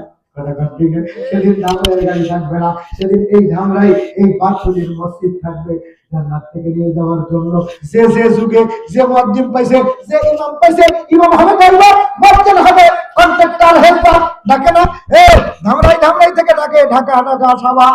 সেদিন ধামরাই গাড়ি থাকবে না, সেদিন এই ধামরাই এই পাঁচশোটির মসজিদ থাকবে জান্নাত থেকে নিয়ে যাওয়ার জন্য। যে যে যুগে যে মুয়াজ্জিন পাইছে, যে ইমাম পাইছে, ইমাম হবে কালবা, মুয়াজ্জিন হবে কন্ট্রাক্টর হেল্পার। ডাকে না, এ ধামরাই থেকে ডাকে, ঢাকা ঢাকা সভা।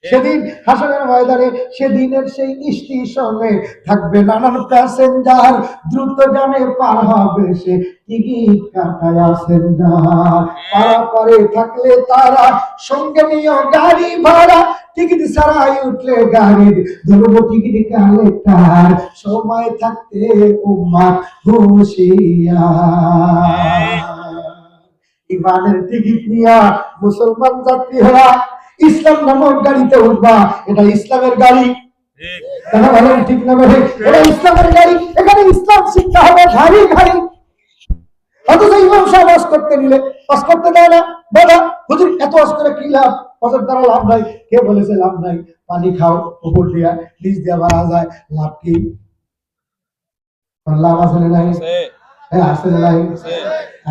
সেদিন হাসরের ময়দানে সেদিনের সেই স্টেশনে থাকবে নানান প্যাসেঞ্জার, দ্রুত জানে পার হবে সে টিকিট কাটায় প্যাসেঞ্জার। পারাপারে থাকলে তারা সঙ্গে নিয়ে গাড়ি ভাড়া, টিকিট ছাড়াই উঠলে গাড়ির ধরবো টিকিট কালেক্টার। সময় থাকতে উম্মাহ হুঁশিয়ার। ইমানের টিকিট নিয়া মুসলমান যাত্রী হরা ইসলাম নামক গাড়িতে উঠবা, এটা ইসলামের গাড়ি। কেন বলেন ঠিক না? বলে এটা ইসলামের গাড়ি, এখানে ইসলাম শিক্ষা হবে ঘাড়ি ঘাড়ি। অথচ ইমাম সাহেব ওয়াজ করতে নিলে ওয়াজ করতে দেয় না, বলা হুজুর এত ওয়াজ করে কি লাভ, ওয়াজের দ্বারা লাভ নাই। কে বলেছে লাভ নাই? পানি খাও উপর দিয়া, নিচ দিয়া মারা যায়, লাভ কি? লাভ আছে না নাই? আছে না নাই?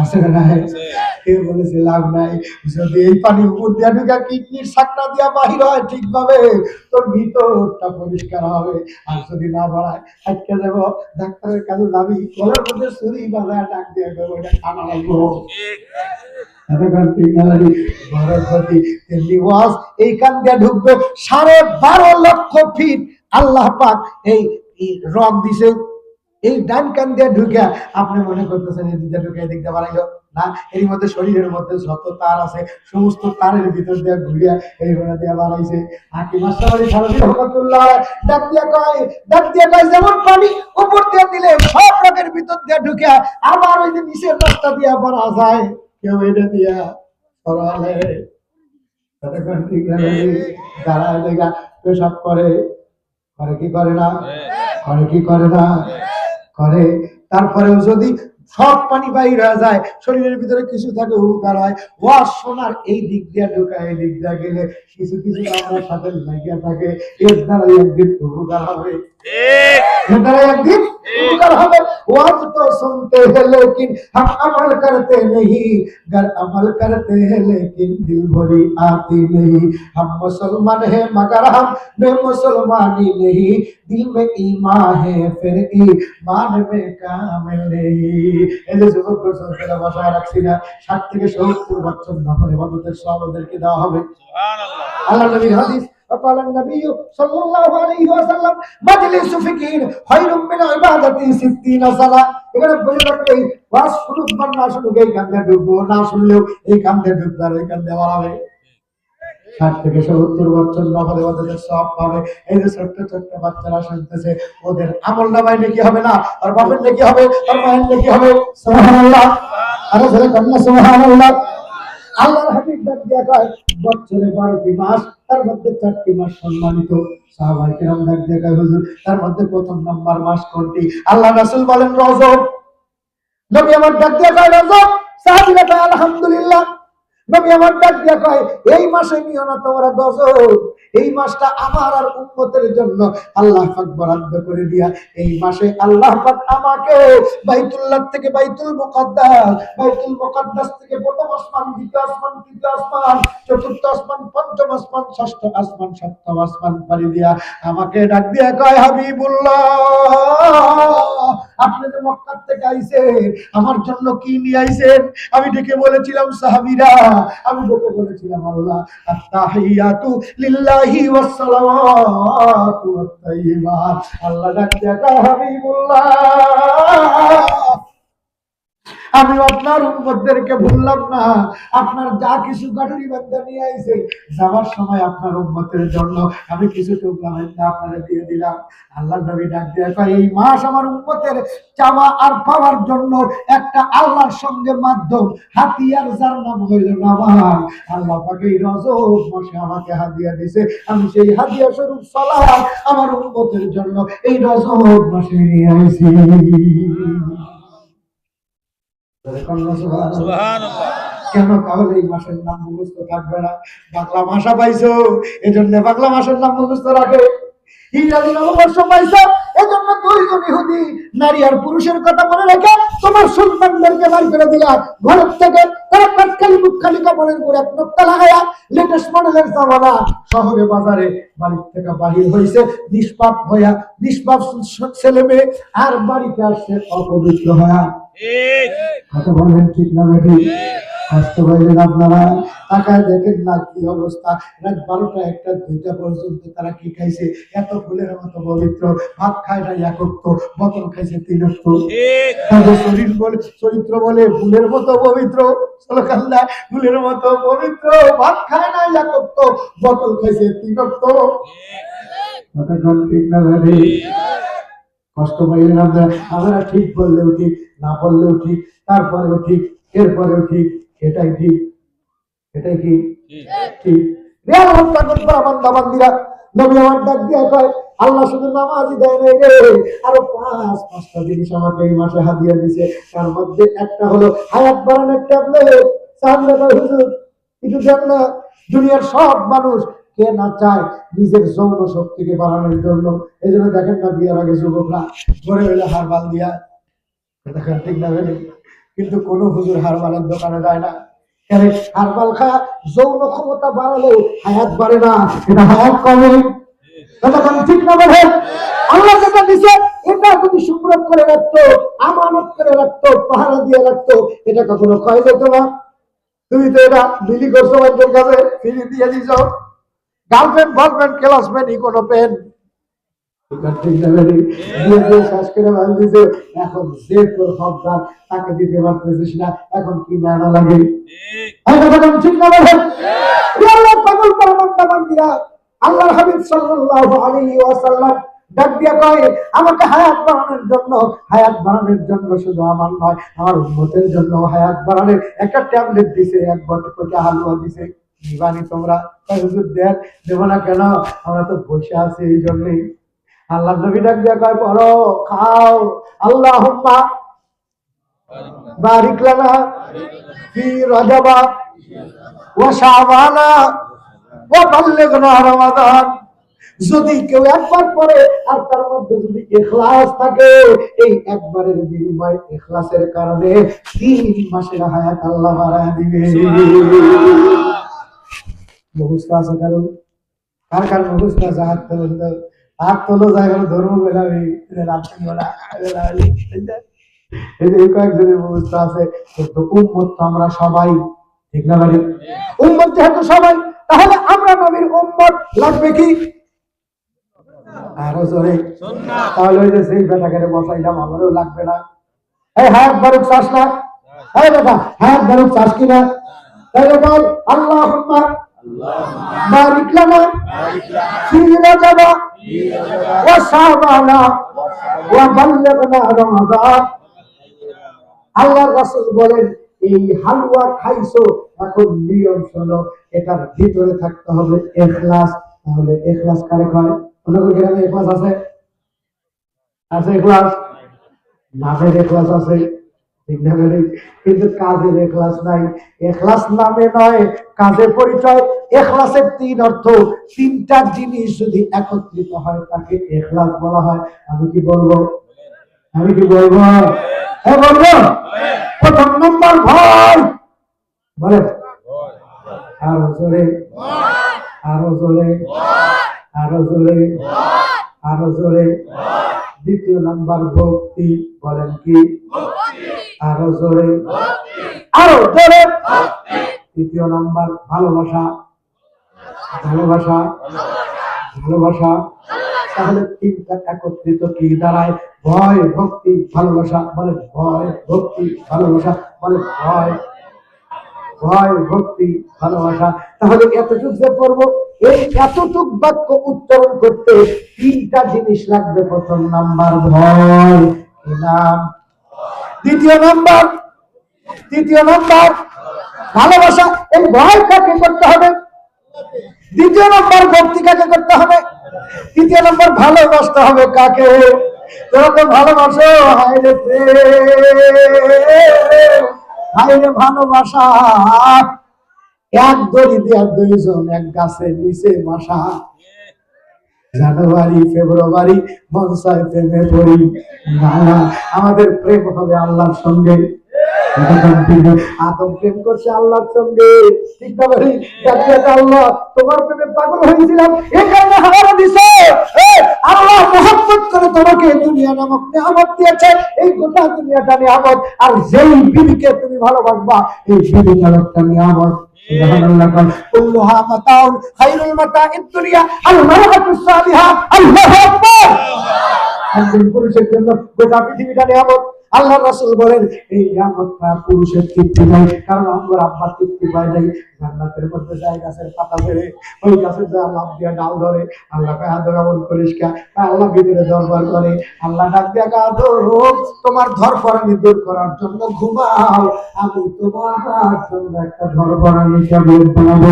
আছে না নাই? কে বলেছে লাভ নাই? যদি এই পানি উপর দিয়া ঢুকা কিডনির সাকরা দিয়া বাহির হয় ঠিকভাবে, তোর ভিতরটা পরিষ্কার হবে। আর যদি না বাড়ায় আটকে যাব, ডাক্তারের কাছে যাবি, গলার মধ্যে ছুরি বাঁধায় ডাক দিয়ে দেবো, এটা খানা লাগবো। এই কান দিয়ে ঢুকবে 12.5 লক্ষ ফিট আল্লাহ পাক এই রক দিছে। এই ডান কান দিয়ে ঢুকে আপনি মনে করতেছেন এই দিকটা ঢুকে এই দিকটা বাড়াইলো না, এর মধ্যে শরীরের মধ্যে যত তার আছে সমস্ত তারের ভিতর দিয়ে ঘুরিয়া এই ঘোড়া দিয়ে বাড়াইছে। হাকিম আশরাফি থানভী রাহমাতুল্লাহ ডাক দিয়া কয় যেমন পানি উপর দিয়ে দিলে সব রকের ভিতর দিয়ে ঢুকে আবার ওই যে নিচের রাস্তা দিয়ে বাড়া যায়, কেউ এটা দিয়া সরালে ততক্ষণ ঠিক লাগে দাঁড়ায় দেখা পেশাব করে কি করে না? কি করে না? করে। তারপরেও যদি সব পানি বাইরে যায়, শরীরের ভিতরে কিছু থাকে উপকার হয়। ওয়াজ শোনার এই দিক দিয়ে ঢোকা, এই দিক দিয়ে গেলে কিছু কিছু আমার সাথে লাগিয়া থাকে, এর দ্বারা একদিন উপকার হবে। এর দ্বারা একদিন उपकार हमें वाज तो सुनते हैं लेकिन हम अमल करते नहीं, गर अमल करते हैं लेकिन दिल भरी आती नहीं। हम मुसलमान हैं मगर हम बेमुसलमानी नहीं, दिल में ईमान है फिर ईमान में कामिल नहीं। এই যে যুবকদের সরকার ভাষায় রাখছি না 60 থেকে 70 বছর নফল ইবাদতের সওয়াব ওদেরকে দেওয়া হবে। সুবহানাল্লাহ। আল্লাহ নবীর হাদিস وقال النبي صلى الله عليه وسلم مجلس فقه خير من عبادة 60 سنة। এখানে বলে রাখলে ওয়াজ শুনুক বা না শুনুক এই কান্দে ঢুকবো, না শুনলেও এই কান্দে ঢুকবে আর এই কান্দে বাড়াবে। 60 থেকে 70 বছর নফল ইবাদতের সওয়াব পাবে। এই যে ছোট্ট ছোট্ট বাচ্চারা শুনতেছে, ওদের আমল নামায় নেকি হবে না, আর বাপের নেকি হবে, আর মায়ের নেকি হবে। সুবহানাল্লাহ। আরে জোরে কন্না সুবহানাল্লাহ। আল্লাহর হাবিব ডাক দিয়া কয় বছরে 12টি মাস, তার মধ্যে 4টি মাস সম্মানিত। সাহাবায়ে কেরাম ডাক দিয়া কয় হুজুর তার মধ্যে প্রথম নাম্বার মাস কোনটি? আল্লাহ রাসূল বলেন রজব। নবী আমার ডাক দিয়া কয় রজব। সাহাবীরা কয় আলহামদুলিল্লাহ। নবী আমার ডাক দিয়া কয় এই মাসে নিও না তোমরা গজব, এই মাসটা আমার আর উম্মতের জন্য আল্লাহ পাক বরাদ্দ করে দিয়া এই মাসে আল্লাহ পাক আমাকে বাইতুল্লাহ থেকে বাইতুল মুকাদ্দাস থেকে প্রথম আসমান, দ্বিতীয় আসমান, তৃতীয় আসমান, চতুর্থ আসমান, পঞ্চম আসমান, ষষ্ঠ আসমান, সপ্তম আসমান পাড়ি দিয়া আমাকে ডাক দিয়া কয় হাবিবুল্লাহ আপনি যে মক্কা থেকে আইছেন আমার জন্য কি নিয়ে আইছেন? আমি ডেকে বলেছিলাম সাহাবীরা, আমি ডেকে বলেছিলাম আল্লাহ আত-তাহিয়াতু লিল্লাহি ওয়াস সালাওয়াতু ওয়াত তাইয়্যিবাত। আল্লাহ ডাক দিয়া কয় হাবিবুল্লাহ আমি আপনার উম্মতদেরকে ভুললাম না, আপনার যা কিছু গাড়ি বান্দা নিয়ে আইছে যাওয়ার সময় আপনার উম্মতের জন্য আমি কিছু টুকরা বান্দা আপনাদের দিয়ে দিলাম। আল্লাহর নবী ডাক দিয়ে কয় এই মাস আমার উম্মতের চাওয়া আর পাওয়ার জন্য একটা আল্লাহর সঙ্গে মাধ্যম, হাতিয়ার যার নাম হইল নামাজ। আল্লাহ পাক এই রজব মাসে আমাকে হাদিয়া দিয়েছে, আমি সেই হাদিয়া স্বরূপ সালাত আমার উম্মতের জন্য এই রজব মাসে নিয়ে আইছি। কেন তাহলে এই মাসের নাম মুখস্থ থাকবে না? বাংলা ভাষা পাইছো এজন্য বাংলা মাসের নাম মুখস্থ রাখে, ইংরেজি নববর্ষ পাইছো এজন্য 2 দুইজন ইহুদি নারী আর পুরুষের কথা মনে রেখে তোমার সন্তানদেরকে বাড়ি করে দিলা ঘরের থেকে, তারা পেটখালি মুখখালি কাপড়ের উপর এক নোকটা লাগাইয়া লেটেস্ট মডেলের জামানা শহরে বাজারে বাড়ির থেকে বাহির হয়েছে নিষ্পাপ হইয়া, নিষ্পাপ ছেলে মেয়ে, আর বাড়িতে আসছে অপবিত্র হইয়া। কথা বলেন ঠিক না বেঠি? কষ্ট হইলেন আপনারা? তাকায় দেখেন না কি অবস্থা। রাত 12টা 1টা 2টা পর্যন্ত তারা কি খাইছে? এত ফুলের মতো পবিত্র, ভাত খায় না একত্র, বোতল খাইছে 3 অক্ত। তাদের শরীর বলে, চরিত্র বলে ফুলের মতো পবিত্র, সুবহানাল্লাহ, ফুলের মতো পবিত্র, ভাত খায় না একত্র, বোতল খাইছে 3 অক্ত। কথা ঠিক না বেঠি? কষ্ট পাইলেন আপনারা? আমরা ঠিক বললেও ঠিক, না বললেও ঠিক, তারপরেও ঠিক, এরপরেও ঠিক, এটাই ঠিক, এটাই কি ঠিক? নবী আমার ডাক দিয়া কয়, আল্লাহ শুধু নামাজই দেয় নাই রে, আরো 5-5টা জিনিস আমাকে এই মাসে হাদিয়া দিছে। তার মধ্যে একটা হলো হায়াত বাড়ানোর ট্যাবলেট। সামনে হুজুর একটু দেন না। দুনিয়ার সব মানুষ কে না চায় নিজের যৌন শক্তিকে বাড়ানোর জন্য। এই জন্য দেখেন না বিয়ের আগে যুবকরা ঘরে হইলে হারবাল দিয়া, দেখেন ঠিক না? কিন্তু কোন হুজুর হারবালের দোকানে যায় না। হারবাল খায়া যৌন ক্ষমতা বাড়ালেও হায়াত বাড়ে না, এটা হায়াত কমে। ঠিক না? বলেন আল্লাহ যেটা দিছে এটা যদি সুব্রত করে রাখতো, আমানত করে রাখতো, পাহারা দিয়ে রাখতো, এটা কখনো ক্ষয় যেত না। তুমি তো এটা বিলি করছো মানুষের কাছে, ফিরি দিয়ে দিছ। গার্লফ্রেন্ড, বয়ফ্রেন্ড, ক্লাসমেট, কোনো পেন এখন যে তোর হকদার তাকে দিতে পারতেছিস না, এখন কি নানা লাগে? ঠিক না? আল্লাহর হাবিব সাল্লাল্লাহু আলাইহি ওয়াসাল্লাম ডাক দিয়া কয়, আমাকে হায়াত বাড়ানোর জন্য, হায়াত বাড়ানোর জন্য শুধু আমার নয়, আমার উম্মতের জন্য হায়াত বাড়ানোর একটা ট্যাবলেট দিছে, এক বটে হালুয়া দিছে। নিবানি তোমরা? হুজুর দেন, দেব না কেন? আমরা তো বসে আছি এই জন্যই। আল্লাহ নবী ডাক দিয়া কয়, পড়ো, খাও, আল্লাহুম্মা বারিক লানা ফি রাজাবা ওয়া শাবানা ওয়া বাল্লিগনা রমাদান। যদি কেউ একবার পড়ে আর তার মধ্যে যদি ইখলাস থাকে, এই একবারের বিনিময়ে ইখলাসের কারণে 3 মাসের হায়াত আল্লাহ বাড়ায় দিবে। মুখস্থ আছে কারণ? কার কার মুখস্থ আছে? হাত তোলেন। হাত তোলো যায় ধর্ম বেলাবি কয়েকজনের মুখস্থ আছে, কিন্তু উম্মত তো আমরা সবাই, ঠিক না? বাড়ি উম্মত যেহেতু সবাই, তাহলে আমরা নবীর উম্মত লাগবে কি? আরো জোরে। তাহলে ওই যে সেই বেটাকে বসাইলাম আমারও লাগবে না? এই হায়াত বারুক চাস না? এই বেটা হায়াত বারুক চাস কিনা? তাহলে বল, আল্লাহুম্মা বারিক লানা ফি রাজাবা ওয়া শাবানা ওয়া বাল্লিগনা রমাদান। আল্লাহর রাসূল বলেন, এই হালুয়া খাইছো, এখন নিয়ম শোনো, এটার ভিতরে থাকতে হবে ইখলাস। তাহলে ইখলাস কারে কয়? আপনাদের গ্রামে ইখলাস আছে? আছে ইখলাস? নামের ইখলাস আছে, ঠিক না? কিন্তু কাজের ইখলাস নাই। ইখলাস নামে নয়, কাজে পরিচয়। ইখলাসের 3 অর্থ, 3টা জিনিস যদি একত্রিত হয় তাকে ইখলাস বলা হয়। আমি কি বলবো? আমি কি বলবো? হ্যাঁ বলবো। প্রথম নম্বর ভয়। বলেন আরো জোরে, আরো জোরে, আরো জোরে, আরো জোরে। দ্বিতীয় নাম্বার ভক্তি। বলেন কি? আরো জোরে, আরো জোরে। তৃতীয় নাম্বার ভালোবাসা, ভালোবাসা, ভালোবাসা। তাহলে 3টা একত্রিত কি দাঁড়ায়? ভয়, ভক্তি, ভালোবাসা। বলে ভয়, ভক্তি, ভালোবাসা। বলে ভয়, ভয়, ভক্তি, ভালোবাসা। তাহলে এতটুক যে করবো, এই এতটুক বাক্য উচ্চারণ করতে 3টা জিনিস লাগবে। প্রথম নাম্বার ভয়, কি নাম? দ্বিতীয় নাম্বার, তৃতীয় নাম্বার ভালোবাসা। এই ভয় কাকে করতে হবে? দ্বিতীয় নাম্বার ভক্তি কাকে করতে হবে? তৃতীয় নাম্বার ভালোবাসতে হবে কাকে? তোরা তো ভালোবাসো, হায়রে প্রেম, হায়রে ভালোবাসা। এক দড়ি দিয়া 2জন এক গাছের নিচে বসা। জানুয়ারি ফেব্রুয়ারি মন চায় প্রেমে পড়ি না, আমাদের প্রেম হবে আল্লাহর সঙ্গে। আদম প্রেম করছে আল্লাহর সঙ্গে, ঠিক না ভাই? আল্লাহ তোমার প্রেমে পাগল হয়েছিলাম, এই কারণে হাওয়া দিছে। আল্লাহ মহব্বত করে তোমাকে দুনিয়া নামক নিয়ামত দিয়েছে, এই গোটা দুনিয়াটা নিয়ামত। আর যেই বিবিকে তুমি ভালোবাসবা, এই বিবিটার একটা নিয়ামত। সুবহানাল্লাহ। কুল্লুহা মাতাউন খায়রুল মাতাইদ দুনিয়া আল মারআতু সালিহা। আল্লাহু আকবার। একজন পুরুষের জন্য গোটা পৃথিবীটা নিয়ামত। আল্লাহ রাসূল বলেন এই নিয়ামতটা পুরুষের তৃপ্তি নাই, কারণ আমার আব্বা তৃপ্তি পায় নাই। জান্নাতের মধ্যে যায় গাছের পাতা ধরে, ওই গাছের যা লাভ দিয়ে ডাল ধরে। আল্লাহ কয় আদর আমল করিস কা? আল্লাহ ভিতরে দরবার করে। আল্লাহ ডাক দিয়া আদর, তোমার ধরপরানি দূর করার জন্য ঘুমাও, আমি তোমার জন্য একটা ধরপরানি কেমন বানাবো।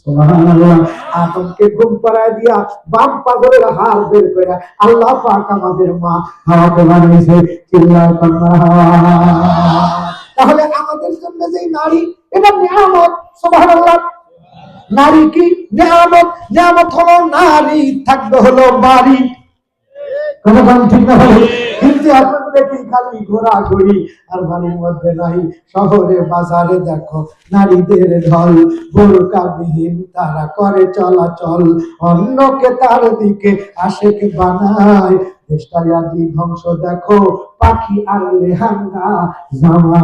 সুবহানাল্লাহ। আদমকে ঘুম পাড়ায় দিয়া বাম পাগলের হাড় বের করে আল্লাহ পাক আমাদের মা হাওয়াকে বানিয়েছে। চিল্লায় তাহলে আমাদের জন্য যে নারী, এটা নিয়ামত। সুবহানাল্লাহ। নারী কি নিয়ামত? নিয়ামত হলো নারী, থাকবে হলো বাড়ি। ঠিক না? কিন্তু এখন দেখি খালি ঘোরাঘুরি আর বাড়ির মধ্যে নাই। শহরে বাজারে দেখো নারীদের ঢল, বোরকাবিহীন তারা করে চলাচল, অন্যকে তার দিকে আশেক বানায়। দেশটাই আদি ধ্বংস দেখো, পাখি আর লেহাঙ্গা জামা।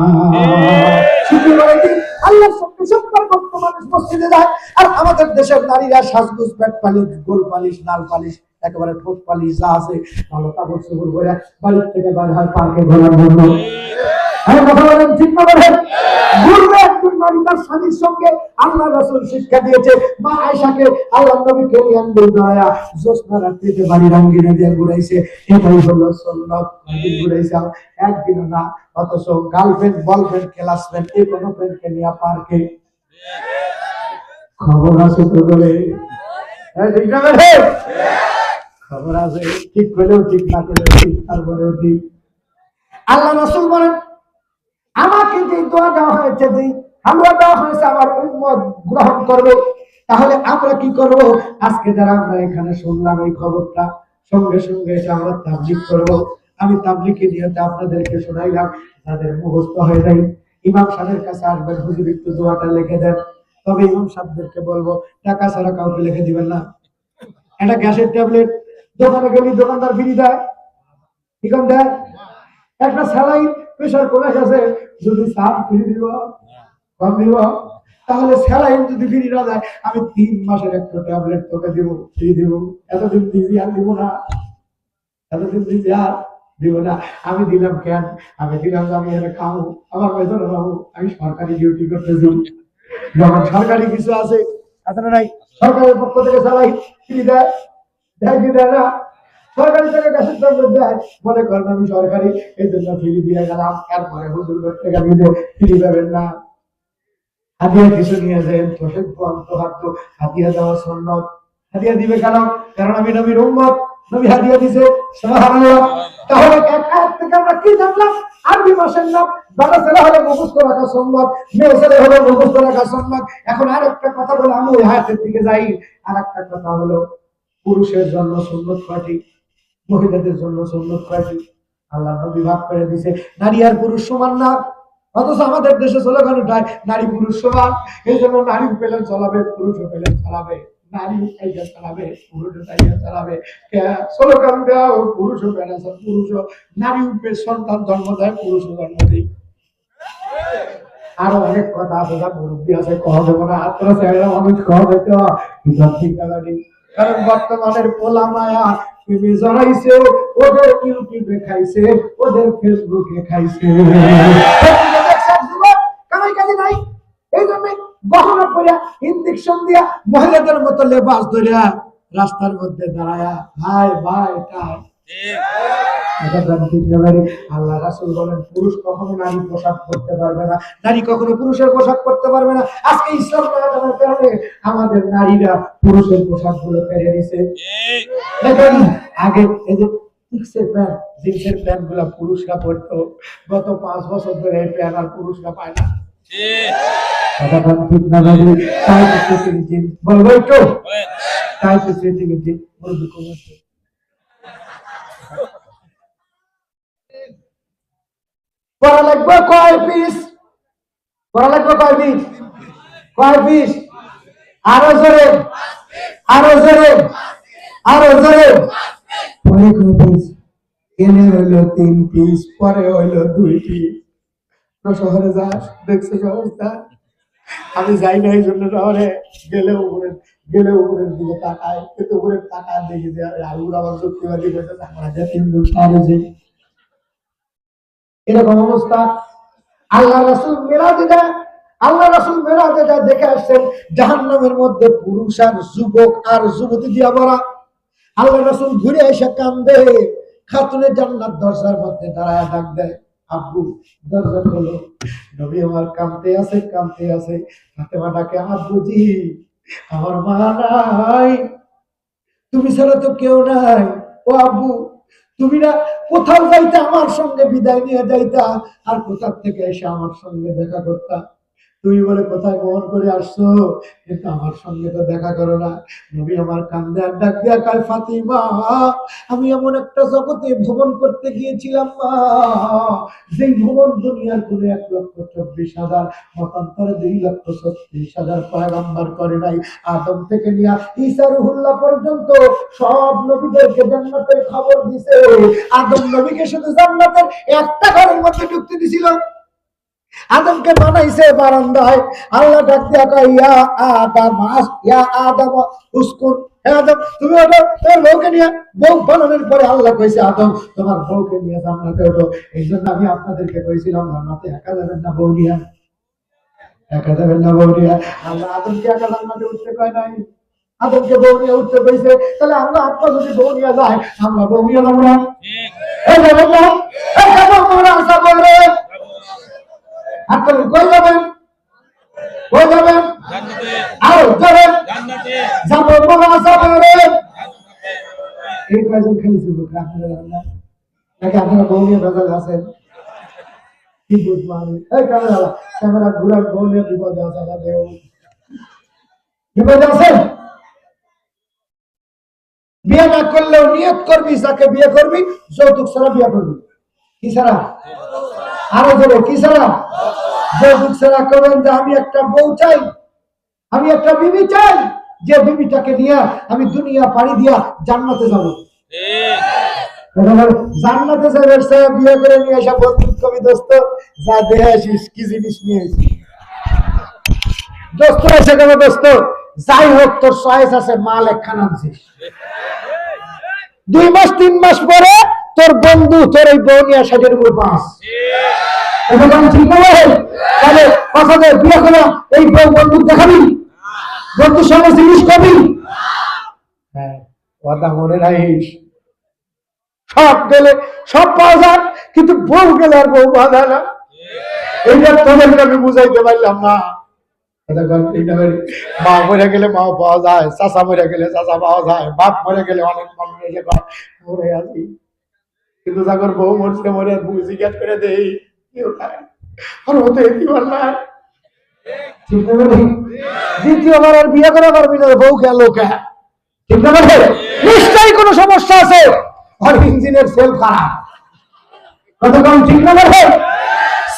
আল্লাহর সঙ্গে সম্পর্ক মানুষ মসজিদে যায়, আর আমাদের দেশের নারীরা সাজগুজ, পেট পালিশ, গোল পালিশ, নাল পালিশ, একেবারে ঠোঁট পালিশ যা আছে ভালো কাপড় চোপড় করে বাড়ির থেকে বের হয় পার্কে ঘোরার জন্য। কথা বলেন ঠিক না? বলেন ঘুরবে একজন নারী তার স্বামীর সঙ্গে। আল্লাহ রাসূল শিক্ষা দিয়েছে, মা আয়েশাকে আল্লাহ নবী কেলিয়ান দৌড়ায়া জ্যোৎস্না রাত্রিতে বাড়ি রঙিনে দিয়ে ঘুরাইছে। এটাই হলো সুন্নাত। ঘুরাইছে একদিন না, অথচ গার্লফ্রেন্ড, বয়ফ্রেন্ড, ক্লাসমেট, এই কোনো ফ্রেন্ডকে নিয়ে পার্কে। খবর আছে তো বলে, ঠিক না? খবর আছে, ঠিক করলেও ঠিক, না করলেও ঠিক, তারপরেও ঠিক। আল্লাহ রাসূল বলেন, আমাকে যে দোয়া দেওয়া হয়েছে, যে হামলা দেওয়া হয়েছে আমার উম্মত গ্রহণ করবে, তাহলে আমরা কি করব? আজকে যারা আমরা এখানে শুনলাম এই খবরটা, সঙ্গে সঙ্গে এটা আমরা তাবলীগ করব। আমি তাবলীগের নিয়তে আপনাদেরকে শোনাইলাম, যাদের মুখস্থ হয়ে যায় ইমাম সাহেবের কাছে আসবেন, হুজুর একটু দোয়াটা লিখে দেন। তবে ইমাম সাহেবদেরকে বলবো টাকা ছাড়া কাউকে লিখে দিবেন না। একটা গ্যাসের ট্যাবলেট দোকানে গেলে দোকানদার ফ্রি দেয়, ঠিক দেয়। একটা স্যালাইন প্রেসার কমে গেছে, যদি সাপ ফ্রি দিব, কম দিব। তাহলে স্যালাইন যদি ফ্রি না দেয়, আমি 3 মাসের একটা ট্যাবলেট তোকে দিব, ফ্রি দিব। এতদিন দিবি আর দিব না, এতদিন দিবি আর দিব না। আমি দিলাম কেন? আমি দিলাম আমি এটা খাবো, আমার বেতন পাবো, আমি সরকারি ডিউটি করতেছি। যখন সরকারি কিছু আছে না নাই, সরকারের পক্ষ থেকে স্যালাইন ফ্রি দেয়, দেয় কি দেয় না? সরকারি থেকে গ্যাসের ট্যাবলেট দেয়, মনে করেন আমি সরকারি, এই জন্য ফ্রি দিয়ে গেলাম। এরপরে হুজুর থেকে দিতে ফ্রি পাবেন না। হাদিয়া কিছু নিয়ে যাবেন, হাদিয়া দেওয়া সুন্নাত। হাদিয়া দিবে কেন? কারণ আমি নবীর উম্মত, নবী হাদিয়া দিয়েছে। সুবহানাল্লাহ। তাহলে এক আয়াত থেকে আমরা কি জানলাম? আরবি মাসের নাম বাবা ছেলে হলে মুখস্থ রাখা সুন্নাত, মেয়ে ছেলে হলে মুখস্থ রাখা সুন্নাত। এখন আরেকটা কথা বলে আমি ওই আয়াতের দিকে যাই। আরেকটা কথা হলো, পুরুষের জন্য সুন্নাত কয়টি, মহিলাদের জন্য সুন্নাত কয়টি? আল্লাহ নবী ভাগ করে দিয়েছে, নারী আর পুরুষ সমান না। অথচ আমাদের দেশে স্লোগান উঠায় নারী পুরুষ সমান। এই জন্য নারী পেলে চলাবে, পুরুষও পেলে চালাবে, নারী এইটা চালাবে, পুরুষও তাইটা চালাবে। স্লোগান দেওয়া পুরুষও পেলে, পুরুষও নারী সন্তান জন্ম দেয়, পুরুষও জন্ম দেয়। আরো অনেক কথা আছে, যা মুরব্বী আছে কহ দেবো না, আপনারা ছেলেরা মানুষ কহ দিতে ঠিক আছে। কারণ বর্তমানের পোলা মায়া টিভি জড়াইছে, ওদের ইউটিউবে খাইছে, ওদের ফেসবুকে খাইছে, কামাই কাজে নাই। এই জন্য গহনা পরিয়া ইনজেকশন দিয়া মহিলাদের মতো লেবাস ধরিয়া রাস্তার মধ্যে দাঁড়ায়া ভাই ভাই কার আল্লাহ রাসূল বলেন, পুরুষ কখনো নারী পোশাক করতে পারবে না, নারী কখনো পুরুষের পোশাক করতে পারবে না। আজকে ইসলাম ধর্মের কারণে আমাদের নারীরা পুরুষের পোশাক গুলো পেরে নিছে। দেখেন আগে এই যে জিন্সের প্যান্ট গুলা পুরুষরা পরতো, গত 5 বছর ধরে এই প্যান্ট আর পুরুষরা পায় না। বলবো একটু চাইতে চেয়ে গেছে মুরব্বী কমাচ্ছে পড়া লাগবে কয় পিস পড়া লাগবে কয় পিস কয় পিস আরো জোরে আরো জোরে আরো জোরে পরে কয় পিস এনে হইলো 3 পিস পরে হইলো 2 পিস শহরে যাস দেখছিস অবস্থা আমি যাই না এই জন্য শহরে গেলে উপরের দিকে তাকায় কিন্তু উপরের তাকায় দেখি যে আলুর আমার যুক্তিবাদী হয়েছে আমরা যে 3 দিন শহরে যাই এরকম অবস্থা আল্লাহ রাসূল মেরাজে দেখে আসছেন জাহান্নামের মধ্যে পুরুষ আর যুবক আর যুবতী দিয়া ভরা আল্লাহ রাসূল ঘুরে এসে কান্দে খাতুনে জান্নাত দরজার মধ্যে দাঁড়ায় ডাক দেয় আব্বু দরজা খোলো নবী আমার কাঁদতে আছে ফাতেমা ডাকে আব্বুজি আমার মা নাই তুমি ছাড়া তো কেউ নাই ও আব্বু তুমি না কোথাও যাইতে আমার সঙ্গে বিদায় নিয়ে যাইতা আর কোথা থেকে এসে আমার সঙ্গে দেখা করতা তুমি বলে কোথায় বহন করে আসছো কিন্তু আমার সঙ্গে তো দেখা করো না নবী আমার কান্দে আর ডাক দিয়া কয় ফাতিমা আমি এমন একটা জগতে ভ্রমণ করতে গিয়েছিলাম মা যেই ভ্রমণ দুনিয়ার কোনে 1,24,000 মতান্তরে 2,36,000 পয়গম্বর করে নাই আদম থেকে নিয়ে ঈসা রুহুল্লাহ পর্যন্ত সব নবীদেরকে জান্নাতের খবর দিছে আদম নবীকে শুধু জান্নাতের একটা ঘরের মধ্যে ঢুকতে দিছিল আদমকে বানাইছে বারান্দায় আল্লাহ ডাক দিয়া কয় ইয়া আদম উসকুন হে আদম তুমি ওঠো তোর বউকে নিয়ে বউ বানানোর পরে আল্লাহ কইছে আদম তোমার বউকে নিয়ে জান্নাতে ওঠো এই জন্য আমি আপনাদেরকে কইছিলাম জান্নাতে একা যাবেন না বউ নিয়ে আল্লাহ আদমকে একা জান্নাতে উঠতে কয় নাই আদমকে বউ নিয়ে উঠতে কইছে তাহলে আমরা আপনার যদি বউ নিয়ে যায় আমরা বউ নিয়ে যাবো না এই যাবেন না এই যাবো তোমরা আসা বলবে আপনারা কই যাবেন জান্নাতে আর যাবেন জান্নাতে যাব বলা যাবে এই কয়জন খালি যুবক আপনারা না নাকি আপনারা বউ নিয়ে ভেজাল আছেন কি বুঝবো আমি এই ক্যামেরা ঘুরার বউ নিয়ে বিপদে আছে না দেও বিপদে আছেন বিয়ে না করলেও নিয়ত করবি যাকে বিয়ে করবি যৌতুক ছাড়া বিয়ে করবি কি ছাড়া আরো জোরে কি ছাড়া যৌতুক ছাড়া করবেন যে আমি একটা বউ চাই আমি একটা বিবি চাই যে বিবিটাকে নিয়ে আমি দুনিয়া পাড়ি দিয়া জান্নাতে যাবো জান্নাতে যাবে বিয়ে করে নিয়ে আসা বন্ধু কবি দোস্ত যা দেখে আসিস কি জিনিস নিয়ে আসিস দোস্ত এসে কেন দোস্ত যাই হোক তোর চয়েস আছে মাল একখান আনছিস 2 মাস 3 মাস পরে তোর বন্ধু তোর এই বউ নিয়ে সাজের উপর পাস ঠিক তাহলে কথা বিয়ে করে এই বউ বন্ধু দেখাবি বন্ধুর সঙ্গে জিনিস করবি হ্যাঁ কথা মনে রাখিস সব গেলে সব পাওয়া যায় কিন্তু বউ গেলে আর বউ পাওয়া যায় না এইটা তোদেরকে আমি বুঝাইতে পারলাম না মা মরে গেলে মাও পাওয়া যায় চাচা মরে গেলে চাচা পাওয়া যায় বাপ মরে গেলে অনেক মানুষ মরে আছি কিন্তু যখন বউ মরছে মরে বউ জিজ্ঞাসা করে দেই আর হতে কি বললা দ্বিতীয়বার আর বিয়ে করা পারবি না বউ গেল কে ঠিক না নিশ্চয়ই কোনো সমস্যা আছে আর ইঞ্জিনের সেলফ খারাপ কতক্ষণ ঠিক না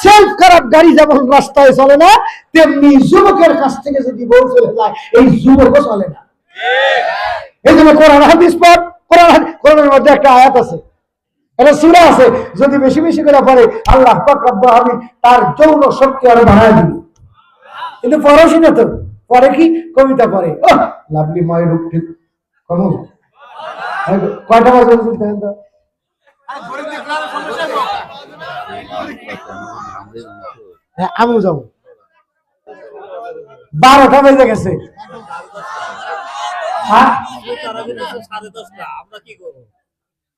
সেলফ খারাপ গাড়ি যেমন রাস্তায় চলে না তেমনি যুবকের কাছ থেকে যদি বউ চলে যায় এই যুবকও চলে না এই জন্য কোরআন হাদিস পড় কোরআনের মধ্যে একটা আয়াত আছে এটা সূরা আছে যদি বেশি বেশি করে পড়ে আল্লাহ পাক রব্বুল আলামিন তার যৌন শক্তি আরো বাড়ায় দিবে কিন্তু পড়াশি না তো পরে কি কবিতা পড়ে লাভলি মাই রূপটি কমন কয়টা বাজে দেখেন তো হ্যাঁ আমিও যাবো 12টা বেজে গেছে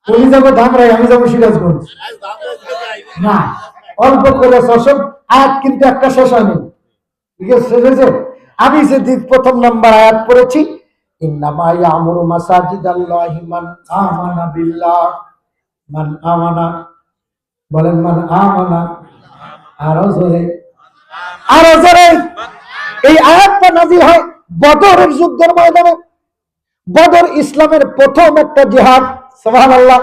তুমি যাবো ধামরাই আমি যাবো সিরাজগঞ্জ না অল্প করে সব আয়াত কিন্তু একটা শেষ হয়নি ঠিক আছে শেষ হয়েছে আমি যে প্রথম নাম্বার আয়াত পড়েছি ইন্নামা ইয়ামুরু মাসাজিদাল্লাহি মান আমানা বিল্লাহ মান আমানা বলেন মান আমানা আরো জোরে এই আয়াতটা নাযিল হয় বদরের যুদ্ধের ময়দানে বদর ইসলামের প্রথম একটা জিহাদ, সুবহানাল্লাহ।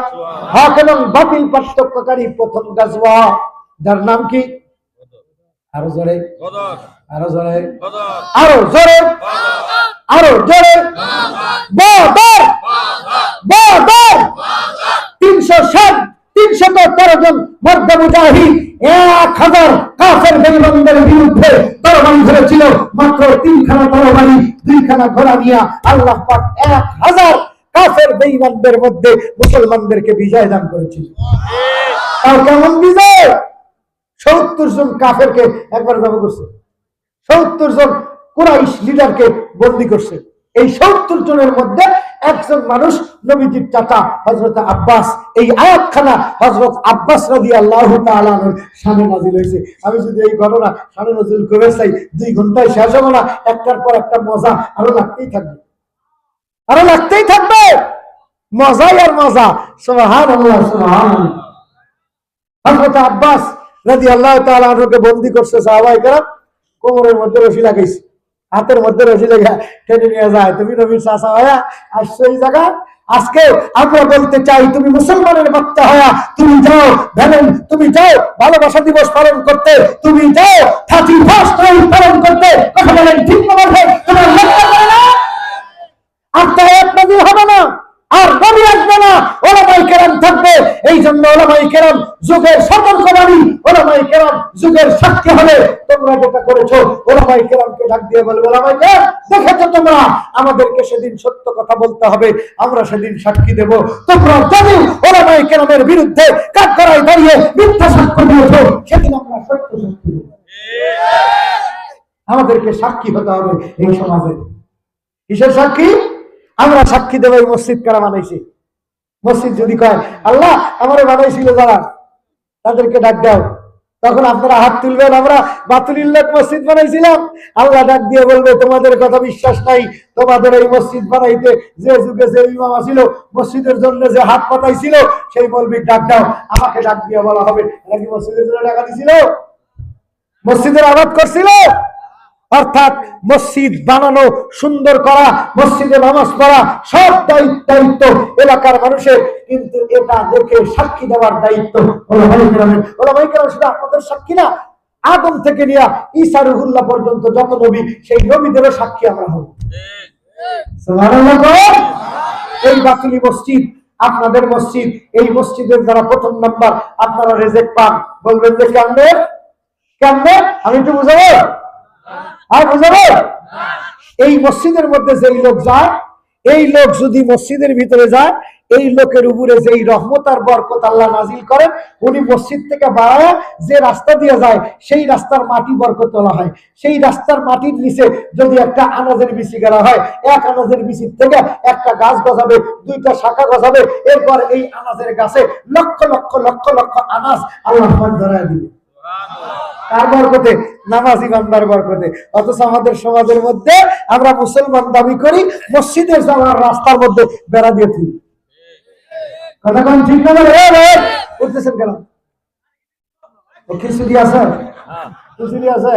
হক এবং বাতিল পার্থক্যকারী প্রথম গাজওয়া, যার নাম কি? আরো জোরে, আরো জোরে, আরো জোরে, আরো জোরে, বদর, বদর। 313 জন মর্দ মুজাহিদ 1000 কাফের বেঈমানদের বিরুদ্ধে তরবারি ধরেছিল। মাত্র 3খানা তরবারি, 2খানা ঘোড়া নিয়ে আল্লাহ পাক 1000 কাফের বেঈমানদের মধ্যে মুসলমানদেরকে বিজয় দান করেছিল। তাও কেমন বিজয়? 70 জন কাফেরকে একবার জবাই করছে, 70 জন কুরাইশ লিডারকে বন্দী করছে। এই 70 জনের মধ্যে একজন মানুষ নবীজির চাচা হযরত আব্বাস। এই আয়াতখানা হযরত আব্বাস রাদিয়াল্লাহু তাআলা আনহুর শানে নাযিল হয়েছে। আমি যদি এই ঘটনা শানে নাযিল করে চাই 2 ঘন্টায় শেষ হবে না। একটার পর একটা মজা আরো লাগতেই থাকবে, আরো লাগতেই থাকবে, মজাই আর মজা। সুবহানাল্লাহ, সুবহানাল্লাহ। হযরত আব্বাস রাদিয়াল্লাহু তাআলা আনহুকে বন্দী করছে সাহাবায়ে কেরাম। কোমরের মধ্যে রশি লাগাইছে, হাতের মধ্যে রশি লেগে টেনে নিয়ে যায়। তুমি নবীর চাচা হয়া আসছো এই জায়গা। আজকে আমরা বলতে চাই, তুমি মুসলমানের বাচ্চা হয়া তুমি যাও ভ্যালেন, তুমি যাও ভালোবাসা দিবস পালন করতে, তুমি যাও 31st পালন করতে। কথা বলেন ঠিক না? তোমার লজ্জা করে না? আপনার এক নাজিল হবে না, আর নবী আসবে না, ওলামায়ে কেরাম থাকবে। এই জন্য ওলামায়ে কেরাম যুগের সতর্কবাণী, ওলামায়ে কেরাম যুগের সাক্ষী হবে। তোমরা যেটা করেছো, ওলামায়ে কেরামকে ডাক দিয়ে বলবে, ওলামায়ে কেরাম দেখেছো তোমরা, আমাদেরকে সেদিন সত্য কথা বলতে হবে, আমরা সেদিন সাক্ষী দেব। তোমরা যদি ওলামায়ে কেরামের বিরুদ্ধে কাঠগড়ায় দাঁড়িয়ে মিথ্যা সাক্ষ্য দিয়েছো, সেদিন আমরা সত্য সাক্ষী দেব। আমাদেরকে সাক্ষী হতে হবে এই সমাজে। কিসের সাক্ষী? আমরা সাক্ষী দেব এই মসজিদ কারা বানাইছি। মসজিদ যদি কয় আল্লাহ আমারে বানাইছিল যারা, তাদেরকে ডাক দাও, তখন আপনারা হাত তুলবেন, আমরা বাতুলিল্লাহ মসজিদ বানাইছিলাম। আল্লাহ ডাক দিয়ে বলবে, তোমাদের কথা বিশ্বাস নাই, তোমাদের এই মসজিদ বানাইতে যে যুগে যে ইমাম ছিল, মসজিদের জন্য যে হাত পাতাইছিল, সেই মৌলবি ডাক দাও। আমাকে ডাক দিয়ে বলা হবে, এরা কি মসজিদের জন্য টাকা দিছিল? মসজিদের আবাদ করছিল? অর্থাৎ মসজিদ বানানো, সুন্দর করা, মসজিদে নামাজ পড়া সব দায়িত্ব এলাকার মানুষের, কিন্তু এটা দেখে সাক্ষী দেওয়ার দায়িত্ব ওলামায়ে কেরামের। ওলামায়ে কেরাম শুধু আপনাদের সাক্ষী না, আদম থেকে নিয়ে ঈসা রুহুল্লাহ পর্যন্ত যত নবী, সেই নবীদেরও সাক্ষী আমরা হব। সুবহানাল্লাহ। এই বাতুলি মসজিদ আপনাদের মসজিদ, এই মসজিদের দ্বারা প্রথম নাম্বার আপনারা রেজেক পান। বলবেন যে কেমনে কেমনে? আমি একটু বুঝাবো, আর বুঝাবো। এই মসজিদের মধ্যে যেই লোক যায়, এই লোক যদি মসজিদের ভিতরে যায়, এই লোকের উপরে যেই রহমত আর বরকত আল্লাহ নাজিল করেন, উনি মসজিদ থেকে বাড়ায় যে রাস্তা দিয়ে যায়, সেই রাস্তার মাটি বরকত তোলা হয়। সেই রাস্তার মাটির নিচে যদি একটা আনাজের বিচি গেলা হয়, এক আনাজের বিচির থেকে একটা গাছ গজাবে, 2টা শাখা গজাবে, এরপর এই আনাজের গাছে লক্ষ লক্ষ লক্ষ লক্ষ আনাজ আল্লাহ ধরায় দিবে। কার বরকতে? নামাজি বান্দার বরকতে। অথচ আমাদের সমাজের মধ্যে আমরা মুসলমান দাবি করি, মসজিদের যাওয়ার রাস্তার মধ্যে বেড়া দিয়ে থাকি। কথা কোন ঠিক না? উঠতেছেন কেন? খিচুড়ি আছে, খিচুড়ি আছে।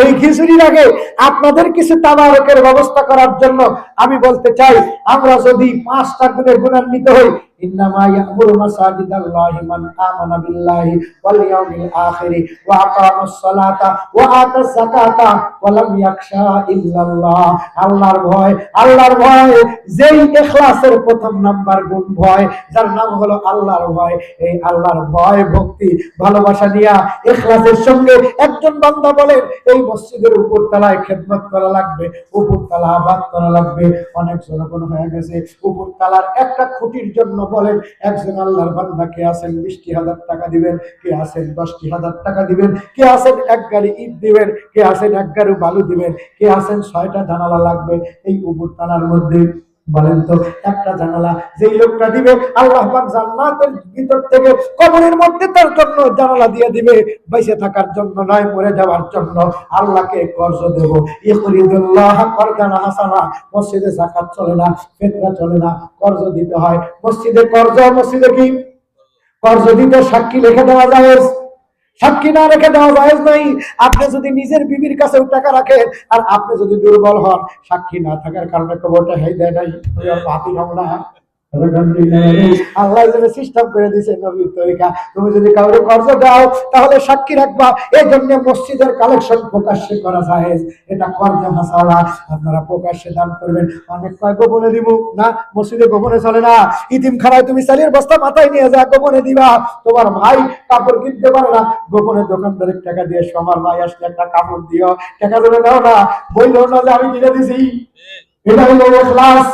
এই খিচুড়ির আগে আপনাদের কিছু তাবারকের ব্যবস্থা করার জন্য আমি বলতে চাই, আমরা যদি 5টা গুণের গুণান্বিত হই, ইন্নামা ইয়া'মুরু মাসাজিদাল্লাহি মান আমানা বিল্লাহি ওয়াল ইয়াউমিল আখির ওয়া আকামাস সালাতা ওয়া আতাস যাকাতা ওয়া লাম ইয়াখশা ইল্লাল্লাহ। আল্লাহর ভয়, যেই ইখলাসের প্রথম নাম্বার গুণ ভয়, যার নাম হলো আল্লাহর ভয়। এই আল্লাহর ভয়, ভক্তি, ভালোবাসা নিয়ে ইখলাসের সঙ্গে একজন বান্দা বলেন, এই মসজিদের উপর তলায় খেদমত করা লাগবে, উপর তলা আবাদ করা লাগবে। অনেক জনগণ হয়ে গেছে, উপর তলার একটা খুঁটির জন্য বলেন একজন আল্লাহর বান্দা কে আছেন 20,000 টাকা দিবেন, কে আছেন 10,000 টাকা দিবেন, কে আছেন 1 গাড়ি ইট দিবেন, কে আছেন 1 গাড়ি বালু দিবেন, কে আছেন 6টা জানালা লাগবে। এই উপর তলার মধ্যে বলেন তো একটা জানালা যেই লোকটা দিবে, আল্লাহ পাক জান্নাতের ভিতর থেকে কবরের মধ্যে তার জন্য জানালা দিয়ে দিবে, বেঁচে থাকার জন্য নয়, মরে যাওয়ার জন্য। আল্লাহকে কর্জ দেব, ইকরিদুল্লাহ করদান হাসানা। মসজিদে যাকাত চলে না, ফিতরা চলে না, কর্জ দিতে হয়। মসজিদে কর্জ, মসজিদে কি কর্জ দিতে সাক্ষী লিখে দেওয়া যায়। সাক্ষী না রেখে দেওয়া জায়েজ নাই। আপনি যদি নিজের বিবির কাছেও টাকা রাখেন আর আপনি যদি দুর্বল হন, সাক্ষী না থাকার কারণে কবরটা হাই দেয় নাই, ওই আর বাতি হব না। আল্লাহ সিস্টেম করে দিয়েছে নবীর তরিকা। তুমি যদি কাউকে কর্জ দাও তাহলে সাক্ষী রাখবা। এই জন্য মসজিদের কালেকশন প্রকাশ্যে করা যায়, এটা কর্জ হাসালা। আপনারা প্রকাশ্যে দান করবেন। অনেক কয় গোপনে দিব না, মসজিদে গোপনে চলে না। ইতিমখানায় তুমি চালের বস্তা মাথায় নিয়ে যা গোপনে দিবা। তোমার ভাই কাপড় কিনতে পারে না, গোপনে দোকানদারের টাকা দিয়ে আমার ভাই আসলে একটা কাপড় দিও, টাকা ধরে দাও না, বললো না যে আমি কিনে দিছি। এটা হলো ইখলাস।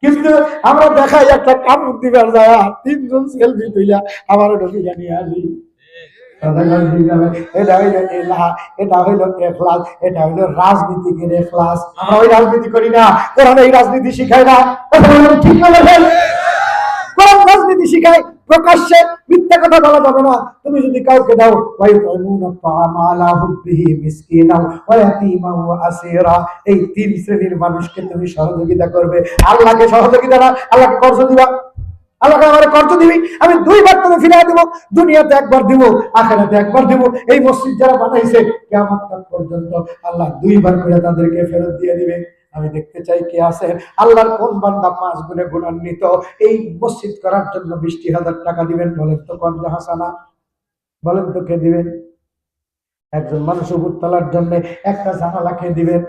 কিন্তু আমরা দেখাই একটা কাপড় দিবার যায়, তিনজন সেলফি তুইলা আমার ঢুকিয়া নিয়ে আসি। এটা হইলো এলাহা, এটা হইলো ইখলাস, এটা হইলো রাজনীতিকের ইখলাস। আমরা ওই রাজনীতি করি না, কোরআন এই রাজনীতি শিখায় না। ঠিক না? কোরআন রাজনীতি শিখায় প্রকাশ্যে মিথ্যা কথা বলা যাবে না। তুমি যদি কাউকে দাও, এই তিন শ্রেণীর মানুষকে তুমি সহযোগিতা করবে। আল্লাহকে সহযোগিতা না, আল্লাহকে কর্জ দিবা। আল্লাহকে আমার কর্জ দিবি, আমি দুইবার তুমি ফিরিয়ে দিব। দুনিয়াতে একবার দিব, আখিরাতে একবার দিব। এই মসজিদ যারা বানাইছে কিয়ামত পর্যন্ত আল্লাহ দুইবার করে তাদেরকে ফেরত দিয়ে দিবে। আমি দেখতে চাই কে আছে আল্লাহর কোন বান্দা 5 গুণে গুণান্বিত এই মসজিদ করার জন্য 20,000 টাকা দিবেন। বলেন তো কর্জ হাসানা, বলেন তো কে দিবেন? একজন মানুষ উপর তোলার জন্য একটা জানালা কে দিবেন?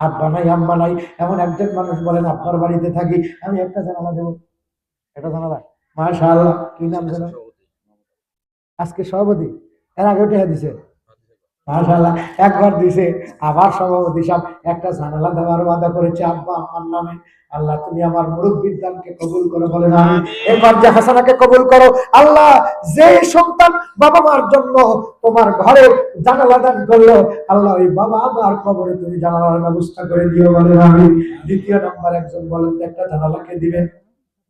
আব্বা নাই আম্মা নাই এমন একজন মানুষ বলেন আপনার বাড়িতে থাকি, আমি একটা জানালা দেবো। একটা জানালা, মাশাআল্লাহ। কি নাম জানো? আজকে সভাপতি, এর আগে উঠে দিছে, মাশাআল্লাহ। একবার দিছে, আবার সভাপতি সাহেব একটা জানালা দেওয়ার ওয়াদা করেছে আব্বা আমার নামে। আল্লাহ তুমি আমার মুরব্বির দানকে কবুল করো, বলে না এবার যে হাসানাকে কবুল করো। আল্লাহ যে সন্তান বাবা মার জন্য তোমার ঘরে জানালা দান করলো, আল্লাহ ওই বাবা আমার কবরে তুমি জানালার ব্যবস্থা করে দিও, বলে আমি। দ্বিতীয় নাম্বার একজন বলেন একটা জানালাকে দিবেন।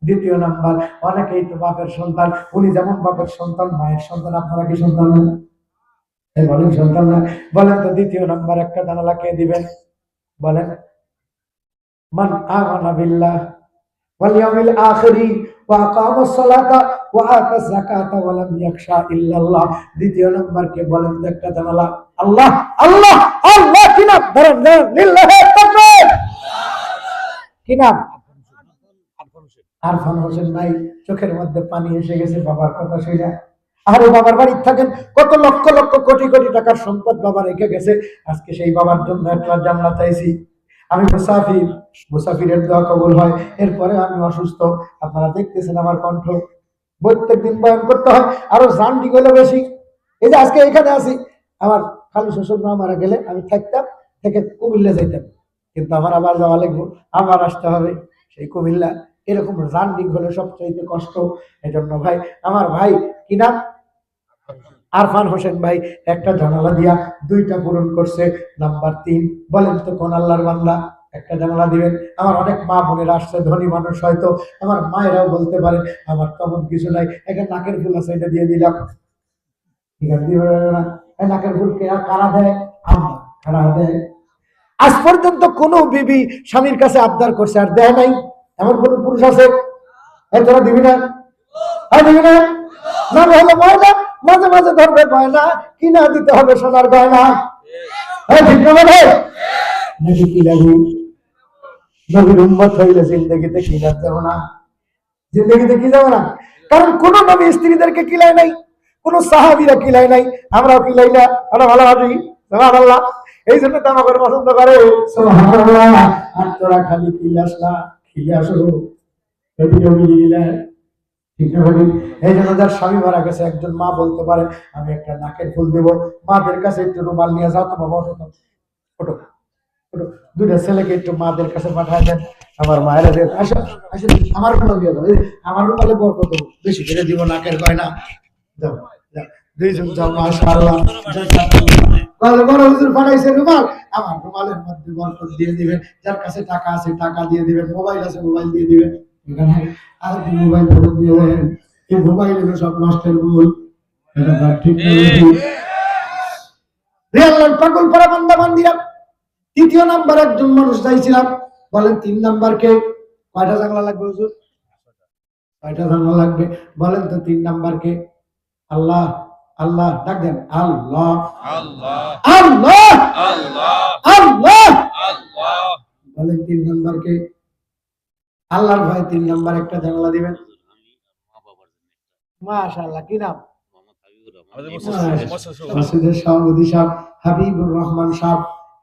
দ্বিতীয় নাম্বার, অনেকেই তো বাপের সন্তান, উনি যেমন বাপের সন্তান মায়ের সন্তান, আপনারা কি সন্তান না? বলেন সন্তান না? বলেন তো দ্বিতীয় নাম্বার একটা জানালা কে দিবেন? বলেন। মান আমানা বিল্লাহ ওয়াল ইয়াউমিল আখিরি ওয়া আকামাস সালাতা ওয়া আতাজ যাকাতা ওয়া লাম ইয়াখশা ইল্লাল্লাহ। দ্বিতীয় নাম্বার কে? বলেন তো একটা জানালা। আল্লাহ আল্লাহ আল্লাহ। কি নাম? ধরেন লিল্লাহি তাকবীর। কি নাম? আরফান হোসেন ভাই। চোখের মধ্যে পানি এসে গেছে বাবার কথা শুনে। আরে বাবার বাড়ি থাকেন, কত লক্ষ লক্ষ কোটি কোটি টাকার সম্পদ বাবা রেখে গেছে। আজকে সেই বাবার জন্য একটা জান্নাত চাইছি। আমি মুসাফির, মুসাফিরের দোয়া কবুল হয়। এরপরে আমি অসুস্থ, আপনারা দেখতেছেন আমার কণ্ঠ, প্রত্যেকদিন বয়ান করতে হয়, আরো জান্ডি গুলো বেশি। এই যে আজকে এখানে আছি, আমার খালু শ্বশুর মা মারা গেলে আমি থাকতাম, থেকে কুমিল্লা যাইতাম, কিন্তু আমার আবার যাওয়া লাগবে, আবার আসতে হবে সেই কুমিল্লা। এরকম জার্নি হলে সবচাইতে কষ্ট। এজন্য ভাই, আমার ভাই কি নাম? আরফান হোসেন ভাই একটা জানালা দিয়া 2টা পূরণ করছে। নাম্বার 3, বলেন তো কোন আল্লাহর বান্দা একটা জানালা দিবেন? আমার অনেক মা বোনের আসছে, ধনী মানুষ, হয়তো আমার মায়েরাও বলতে পারে আমার তেমন কিছু নাই, একটা নাকের ফুল আছে এটা দিয়ে দিলাম। ঠিক আছে, দিবে না? নাকের ফুল কারা দেয়? আম্মা। কারা দেয়? আজ পর্যন্ত কোন বিবি স্বামীর কাছে আবদার করছে আর দেয় নাই, এমন কোন পুরুষ আছে? তোরা দিবি না? দিবি না? না হলে ময়না মাঝে মাঝে ধরবে গয়না, কিনা দিতে হবে সোনার গয়না। ঠিক না? নাকি কি লাগবে? নবীর উম্মত হইলে জিন্দগিতে কিনা যাবো না, জিন্দগিতে কি যাবো না। কারণ কোন নবী স্ত্রীদেরকে কিলাই নাই, কোন সাহাবীরা কিলাই নাই, আমরাও কিলাই না। আমরা ভালোবাসি, সুবহানাল্লাহ। এই জন্য তো আমাকে পছন্দ করে, সুবহানাল্লাহ। আর তোরা খালি কিলাস না, খিলে আসো এই জন্য যার স্বামী মারা গেছে, একজন মা বলতে পারে আমি একটা নাকের ফুল দেব, মাদের কাছে একটু রুমাল নিয়ে যাও তো বাবা, ওঠো ওঠো ওঠো, 2টা ছেলেকে একটু মাদের কাছে পাঠায় দেন। আমার মায়েরা আসো আসো, আমার রুমাল দিয়ে যাও, আমার রুমালে বরকত বেশি করে দিব, নাকের গয়না যাও যাও, 2জন যাও। মাশাআল্লাহ, বড় হুজুর পাঠাইছে রুমাল, আমার রুমালের মধ্যে বরকত দিয়ে দিবেন। যার কাছে টাকা আছে টাকা দিয়ে দিবেন, মোবাইল আছে মোবাইল দিয়ে দিবেন। এখানে আর কি মোবাইল ফেরত দিয়ে দেন, এই মোবাইলের সব নষ্টের মূল। এটা ঠিক আল্লাহর পাগল পারা বান্দা বান্দিরা। 3য় নাম্বার একজন মানুষ চাইছিলাম, বলেন 3 নাম্বার কে? কয়টা জানলা লাগবে হুজুর? কয়টা জানলা লাগবে? বলেন তো 3 নাম্বার কে? আল্লাহ আল্লাহ, ডাক দেন আল্লাহ আল্লাহ আল্লাহ আল্লাহ আল্লাহ। আল্লাহ। বলেন 3 নাম্বার কে? আল্লাহর ভয় 3 নাম্বার একটা জানালা দিবেন। মাশাআল্লাহ, কি নাম? মসজিদের সভাপতি সাহেব হাবিবুর রহমান সাহেব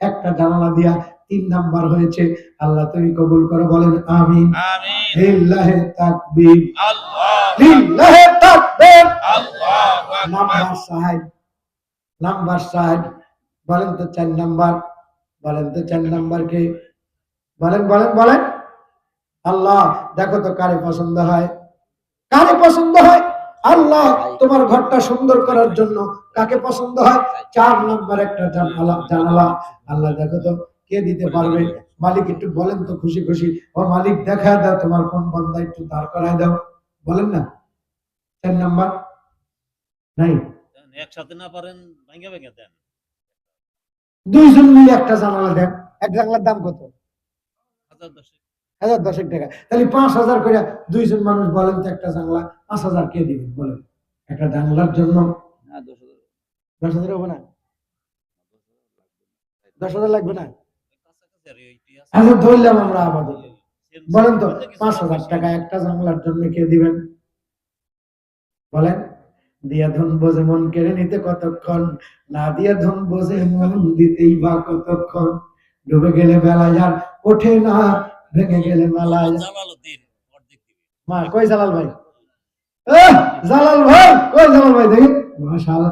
একটা জানালা দিয়া 3 নাম্বার হয়েছে। আল্লাহ তুমি কবুল করো, বলেন আমিন। আমিন। লিল্লাহি তাকবীর, আল্লাহ লিল্লাহি তাকবীর। আল্লাহু আকবার। নাম্বার সাহেব বলেন তো 4 নাম্বার, বলেন তো 4 নাম্বার কে? বলেন বলেন বলেন। আল্লাহ দেখো তো কারে পছন্দ হয়, কারে পছন্দ হয়। আল্লাহ তোমার ঘরটা সুন্দর করার জন্য কাকে পছন্দ হয়? 4 নাম্বার একটা জানালা। আল্লাহ দেখো তো কে দিতে পারবে। মালিক একটু বলেন তো খুশি খুশি, ও মালিক দেখা দাও তোমার কোন বান্দা, একটু দাঁড় করায় দাও। বলেন না 4 নাম্বার নাই। একসাথে না পারেন ভাঙা ভাঙা দেন। 2 জন মিলে একটা জানালা দেন। এক জানালার দাম কত? 1010 টাকা। তাহলে 5000 করে 2 জন মানুষ। বলেন তো একটা জানলা 5000 কে দিবেন? বলেন একটা জানলার জন্য। 10,000 হবে না? 10,000 লাগবে না? আচ্ছা ধরলাম আমরা আমাদের। বলেন তো 5000 টাকা একটা জানলার জন্য কে দিবেন? বলেন। দিয়া ধন বোঝে মন কেড়ে নিতে কতক্ষণ, না দিয়া ধন বোঝে মন দিতেই বা কতক্ষণ। ডুবে গেলে বেলায় আর ওঠে না, ভেঙে গেলে মেলায়। মা কই জালাল ভাই? জালাল ভাই কই? জালাল ভাই দেখি। মাশাআল্লাহ।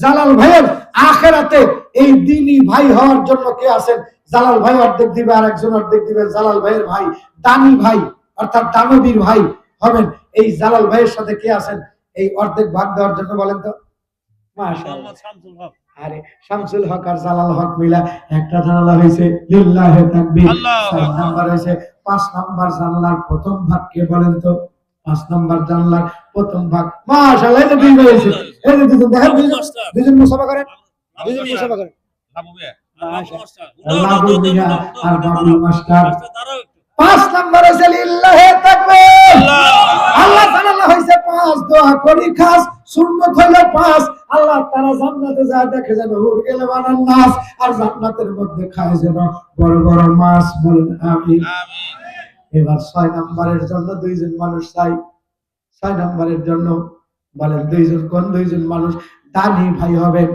জালাল ভাইয়ের আখিরাতে এই দ্বীনি ভাই হওয়ার জন্য কে আছেন? জালাল ভাই অর্ধেক দিবে, আর একজন অর্ধেক দিবে। জালাল ভাইয়ের ভাই দানি ভাই অর্থাৎ দানবীর ভাই হবেন। এই জালাল ভাইয়ের সাথে কে আছেন এই অর্ধেক ভাগ দেওয়ার জন্য? বলেন তো। মাশাআল্লাহ। আরে শামসুল হক আর জালাল হক মিলা একটা জানালা হয়েছে। লিল্লাহি তাকবীর। 4 নাম্বার হয়েছে। 5 নাম্বার জানালার প্রথম ভাগ কে? বলেন তো 5 নাম্বার জানালার প্রথম ভাগ। মাশাআল্লাহ, এই যে 2 হয়েছে। এই যে দুজন দেখেন, দুজন মুসাফা করেন, দুজন মুসাফা করেন। লাবু মিয়া আর বাবুল মাস্টার। 5 নাম্বার হয়েছে লিল্লাহি তাকবীর। আল্লাহ জানালা হয়েছে 5। দোয়া করি খাস, সুন্নাত হলো 5। আল্লাহ তারা জান্নাতে যায় দেখে যেন হুর গেলে বানান নাস, আর জান্নাতের মধ্যে খায় যেন বড় বড় মাছ। বলেন আমিন। এবার 6 নাম্বারের জন্য 2 জন মানুষ চাই। 6 নাম্বারের জন্য বলেন 2 জন। কোন 2 জন মানুষ? দানি ভাই হবেন।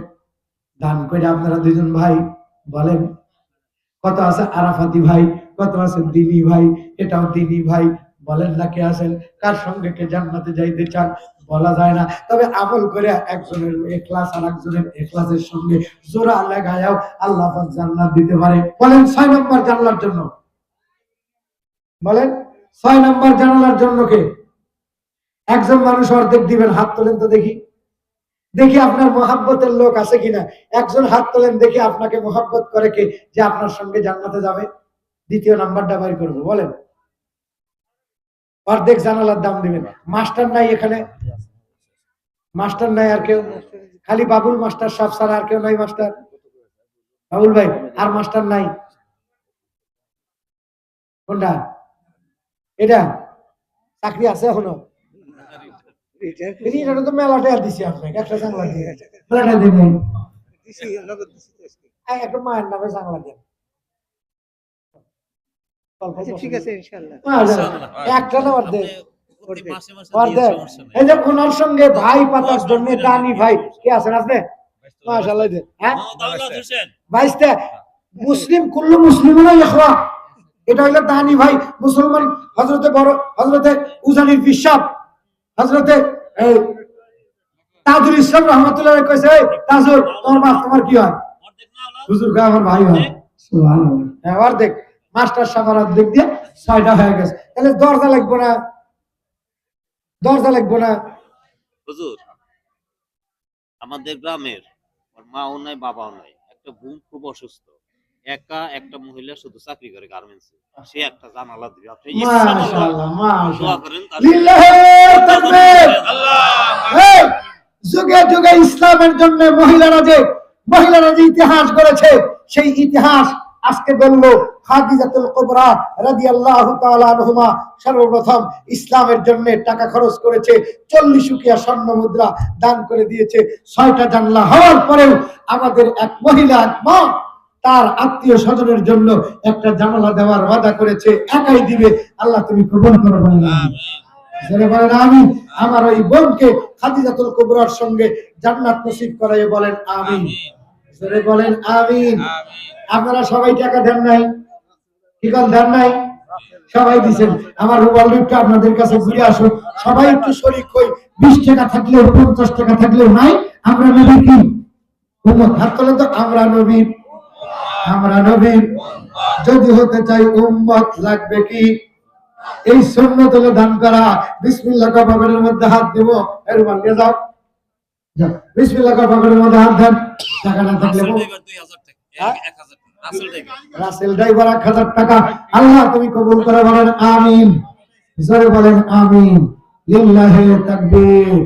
দান করে আপনারা 2 জন ভাই। বলেন কত আছে? আরাফাতি ভাই। কত আছে? দিনী ভাই। এটাও দিনী ভাই। বলেন না কে আছেন? কার সঙ্গে কে জান্নাতে যাইতে চান? বলা যায় না, তবে আমল করে একজনের ইখলাস আর একজনের ইখলাসের সঙ্গে জোড়া লাগায়াও আল্লাহ পাক জান্নাত দিতে পারে। বলেন 6 নাম্বার জানালার জন্য। বলেন 6 নাম্বার জানালার জন্য কে? একজন মানুষ অর্ধেক দিবেন। হাত তোলেন তো দেখি, দেখি আপনার মহাব্বতের লোক আছে কিনা। একজন হাত তোলেন দেখি আপনাকে মহাব্বত করে কে, যে আপনার সঙ্গে জান্নাতে যাবে। দ্বিতীয় নাম্বারটা বাইর করবো। বলেন অর্ধেক জানালার দাম দিবেন। মাস্টার নাই এখানে? মাস্টার নাই আর কেউ? খালি বাবুল মাস্টার সব ছাড়া আর কেউ নাই? মাস্টার বাবুল ভাই আর মাস্টার নাই? কোনটা? এটা চাকরি আছে এখনো? এটা তো মেলাটা দিছি আপনাকে। একটা জানলা দিয়ে মেলাটা দিবেন। একটা মায়ের নামে জানলা দেন। ঠিক আছে ইনশাআল্লাহ। একটা না অর্ধেক? অর্ধেক। এই যে ওনার সঙ্গে ভাই পাতার জন্য দানি ভাই কে আছেন? আপনি? মাশাআল্লাহ। হ্যাঁ 22টা মুসলিম কুল্লু মুসলিমুনা ইখওয়া। এটা হলো দানি ভাই মুসলমান। হযরতে বড় হযরতে উজানির বিশাপ হযরতে তাজুল ইসলাম রহমাতুল্লাহ কইছে, তাজুল তোমার বাপ তোমার কি হয়? হুজুর কয় আমার ভাই হয়। সুবহানাল্লাহ। হ্যাঁ অর্ধেক। মাস্টার সাহেব অর্ধেক দিয়ে 6টা হয়ে গেছে। তাহলে দরজা লাগবে না? দরজা লাগবে না? হুজুর আমাদের গ্রামের মাও নাই বাবাও নাই, একটা বোন খুব অসুস্থ, একা একটা মহিলা শুধু চাকরি করে গার্মেন্টসে। সে একটা জানালা দিবে। আপনি মাশাআল্লাহ মাশাআল্লাহ। দোয়া করেন। লিল্লাহি তাকবীর। আল্লাহ। যুগে যুগে ইসলামের জন্য মহিলারা যে ইতিহাস গড়েছে, সেই ইতিহাস আজকে বললো খাদিজাতুল কুবরা রাদিয়াল্লাহু তাআলা আনহুমা সর্বপ্রথম ইসলামের জন্য টাকা খরচ করেছে, 40 উকিয়া স্বর্ণ মুদ্রা দান করে দিয়েছে। 6টা জানলা হওয়ার পরেও আমাদের এক মহিলা, এক মা তার আত্মীয় স্বজনের জন্য একটা জানালা দেওয়ার ওয়াদা করেছে, একাই দিবে। আল্লাহ তুমি কবুল করো বলেন আমিন। যারা বলেন আমিন। আমার ওই বোনকে খাদিজাতুল কুবরার সঙ্গে জান্নাত নসিব করায় বলেন আমিন। যারা বলেন আমিন। আপনারা সবাই টাকা দেন নাই? কি কোন দেন নাই? সবাই দিবেন। আমার মোবাইল লিফটটা আপনাদের কাছে ঘুরে আসুন, সবাই একটু শরীক হই। 20 টাকা থাকলেও 50 টাকা থাকলেও নাই, আমরা নবী কি উম্মত। হাত তোলেন তো। আমরা নবীর যদি হতে চাই উম্মত লাগবে কি? এই সুন্নাত হলো দান করা। বিসমিল্লাহ কা পকেটের মধ্যে হাত দেব, এর মানে যাও যাও, বিসমিল্লাহ কা পকেটের মধ্যে হাত দেন। টাকা না থাকলে 2000 টাকা, 1000 টাকা, রাসেল ড্রাইভার 1000 টাকা। আল্লাহ তুমি কবুল করে বলেন আমিন। জোরে বলেন আমিন। লিল্লাহি তাকবীর,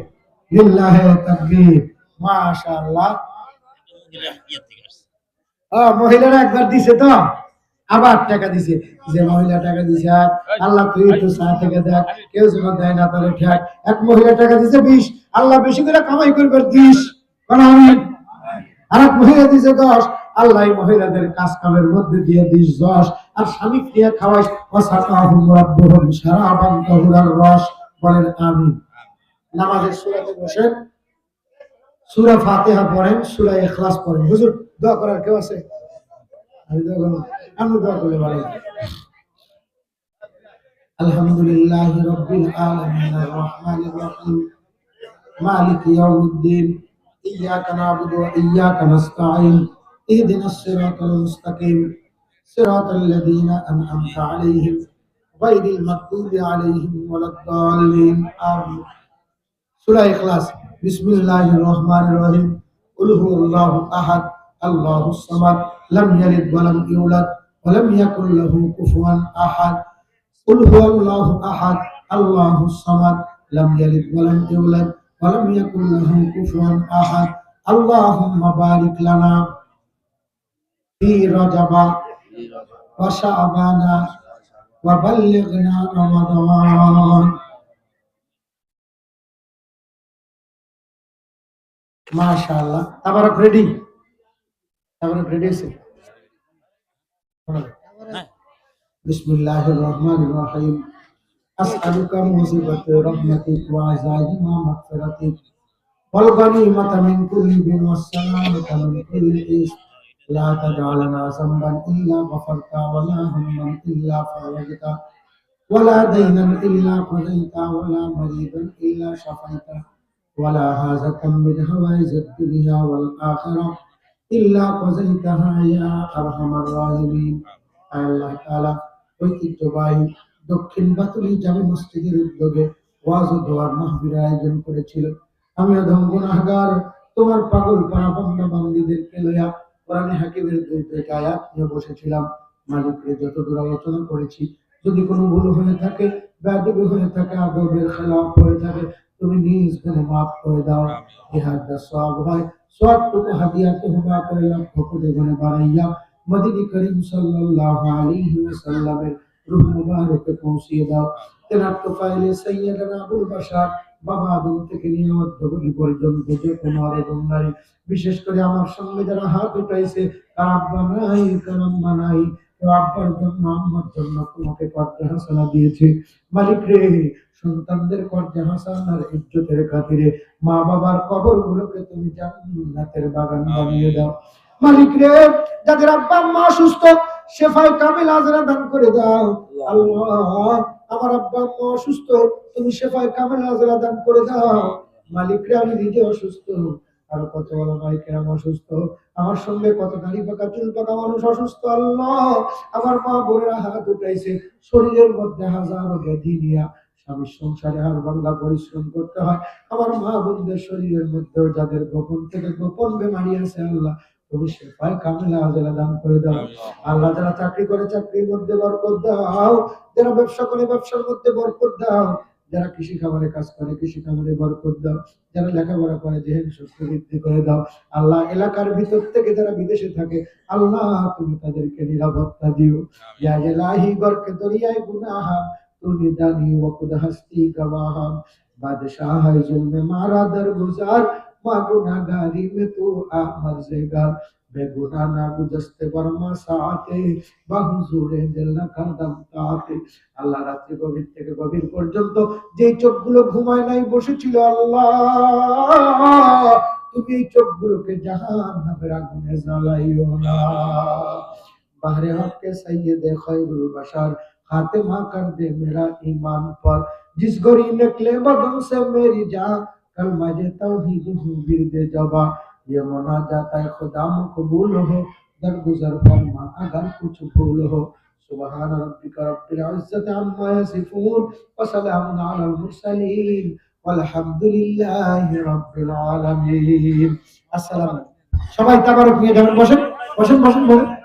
লিল্লাহি তাকবীর। মাশাআল্লাহ। মহিলারা একবার দিছে তো আবার টাকা দিছে। যে মহিলা টাকা দিছে, আল্লাহ তুই একটু চা থেকে দেখ, কেউ যেন দেয় না তাহলে ঠেক। এক মহিলা টাকা দিছে 20, আল্লাহ বেশি করে কামাই করবে 30। আমিন। আর এক মহিলা দিছে 10, আল্লাহ এই মহিলাদের কাজ কামের মধ্যে দিয়ে 10 আর স্বামী দিয়ে খাওয়াই। ওয়াসাকাহুম রাব্বুহুম শারাবান তাহুরার রস। বলেন আমিন। নামাজের সূরাতে বসেন, সূরা ফাতিহা পড়েন, সূরা ইখলাস পড়েন। হুজুর দোয়া করার কেউ আছে? আমি দোয়া করব। আমি দোয়া করলে বলেন আলহামদুলিল্লাহি রাব্বিল আলামিন আর রহমানির রহিম মালিকি ইয়াউমিদ্দিন ইয়্যাকা না'বুদু ওয়া ইয়্যাকা নাস্তাঈন ইহদিনাস সিরাতাল মুস্তাকিম সিরাতাল লাযীনা আন'আমতা আলাইহিম গায়রিল মাগদুবি আলাইহিম ওয়ালাদ-দাল্লিন। আমিন। সূরা ইখলাস। বিসমিল্লাহির রহমানির রহিম। কুল হুয়াল্লাহু আহাদ আল্লাহুস সামাদ লাম ইয়ালিদ ওয়া লাম ইউলাদ ওয়া লাম ইয়াকুল লাহু কুফুয়ান আহাদ। কুল হুয়াল্লাহু আহাদ আল্লাহুস সামাদ লাম ইয়ালিদ ওয়া লাম ইউলাদ ওয়া লাম ইয়াকুল লাহু কুফুয়ান আহাদ। আল্লাহুম্মা বারিক লানা ফি রাজাবা ওয়া শাবানা ওয়া বাল্লিগনা রমাদান। মাশাআল্লাহ। তাবারক রেডি? তাবারক রেডি আছে? বিসমিল্লাহির রহমানির রহিম। আসআলুকা মুজিবাতি রাহমাতিক ওয়া আযাইমা মাগফিরাতিক ওয়াল গনিমাতা মিন কুল্লি বিন ওয়াস সালামাতা মিন কুল্লি ইস। লা তাজআলনা যামবান ইল্লা গফারতা ওয়া লা হাম্মান ইল্লা ফারাজতা ওয়া লা দাইনান ইল্লা কাযাইতা ওয়া লা মারিদান ইল্লা শাফাইতা ولا حاجة من حوائج الدنيا والآخرة إلا قضيتها يا أرحم الراحمين। আল্লাহ তাআলা ঐতিহ্যবাহী দক্ষিণ বাতুলি জামে মসজিদের উদ্যোগে ওয়াজ ও দোয়ার মাহফিল আয়োজন করেছিল। আমি অধম গুনাহগার তোমার পাগল পারা বান্দা বান্দীদেরকে লইয়া কোরআনে হাকিমের 2 আয়াত নিয়ে বসেছিলাম। মালিককে যতদূর আলোচনা করেছি, যদি কোনো ভুল হয়ে থাকে, বেয়াদবি হয়ে থাকে, আদবের খেলাফ হয়ে থাকে, তুমি নিজ গুণে মাফ করে দাও। ইহাদা সওয়াব হয়, সওয়াবটুকু হাদিয়াতে হুবা করে লক্ষ কোটি গুণে বাড়াইয়া মদিনী করিম সাল্লাল্লাহু আলাইহি ওয়াসাল্লামের রূহ মুবারকে পৌঁছিয়ে দাও। তেনার তোফাইলে সাইয়্যিদানা আবুল বাশার বাবা আদম থেকে নিয়ে মধ্যবর্তী পর্যন্ত যে কুমার এবং নারী, বিশেষ করে আমার সঙ্গে যারা হাত উঠাইছে, তার আব্বা নাই, তার আম্মা নাই, কেউ আব্বার জন্য আম্মার জন্য তোমাকে কর্জা হাসানা দিয়েছে। মালিক রে, সন্তানদের কর্জা হাসানার ইজ্জতের খাতিরে মা বাবার কবরগুলোকে তুমি জান্নাতের বাগান বানিয়ে দাও। মালিক রে, যাদের আব্বা আম্মা অসুস্থ, শেফায়ে কামিল আজরা দান করে দাও। আল্লাহ, আমার আব্বা আম্মা অসুস্থ, তুমি শেফায়ে কামিল আজরা দান করে দাও। মালিক রে, আমি নিজে অসুস্থ, আর কত ওলামায়ে কেরাম অসুস্থ, আমার সঙ্গে কত দাড়ি পাকা চুল পাকা মানুষ অসুস্থ। আল্লাহ, আমার মা বোনেরা হাত উঠাইছে, শরীরের মধ্যে হাজারো ব্যাধি নিয়া স্বামীর সংসারে হার ভাঙ্গা পরিশ্রম করতে হয়। আমার মা বোনদের শরীরের মধ্যেও যাদের গোপন থেকে গোপন বেমারি আছে, আল্লাহ তুমি শেফায়ে কামিলা আজলা দান করে দাও। আল্লাহ, যারা চাকরি করে চাকরির মধ্যে বরকত দাও, যারা ব্যবসা করে ব্যবসার মধ্যে বরকত দাও, যারা কৃষি খামারে কাজ করে কৃষি খামারে বরকত দাও, যারা লেখাপড়া করে জেহেন শক্তি বৃদ্ধি করে দাও। আল্লাহ এলাকার ভিতর থেকে যারা বিদেশে থাকে আল্লাহ তুমি তাদেরকে নিরাপত্তা দিও। ইয়া ইলাহি বরকে দরিয়ায় গুনাহা তু নিদানি ওয়াকুদ হস্তি গওয়াহাম বাদশাহ है जुल्म मारा दर गुजार मा गुनाहगारी में तू आ मर्ज़ेगार बेगुनाह ना गुजस्ते बरमा साते বাহুজুরে দিল না কাদম তাতে। আল্লাহ রাত্রি গভীর থেকে গভীর পর্যন্ত যেই চোখগুলো ঘুমায় নাই বসেছিল আল্লাহ তুমি এই চোখগুলোকে জাহান্নামের আগুনে জ্বালাইও না। বাহরে হক के सैयद खैरुल बशर खातिमा कर दे मेरा ईमान पर जिस गोरी निकले बदन से मेरी जान कलमा जे तौहीद हूँ दे जबा ये मुनाजात है खुदा मकबूल हो दरगुजर फरमा अगर कुछ भूल हो। सुबहान रब्बिका रब्बिल इज्जति अम्मा यसिफून व सलामुन अलल मुरसलीन वलहम्दुलिल्लाहि रब्बिल आलामीन। আসসালামু আলাইকুম। সবাই তাবারক নিয়ে যাবেন, বসেন বসেন বসেন বসেন।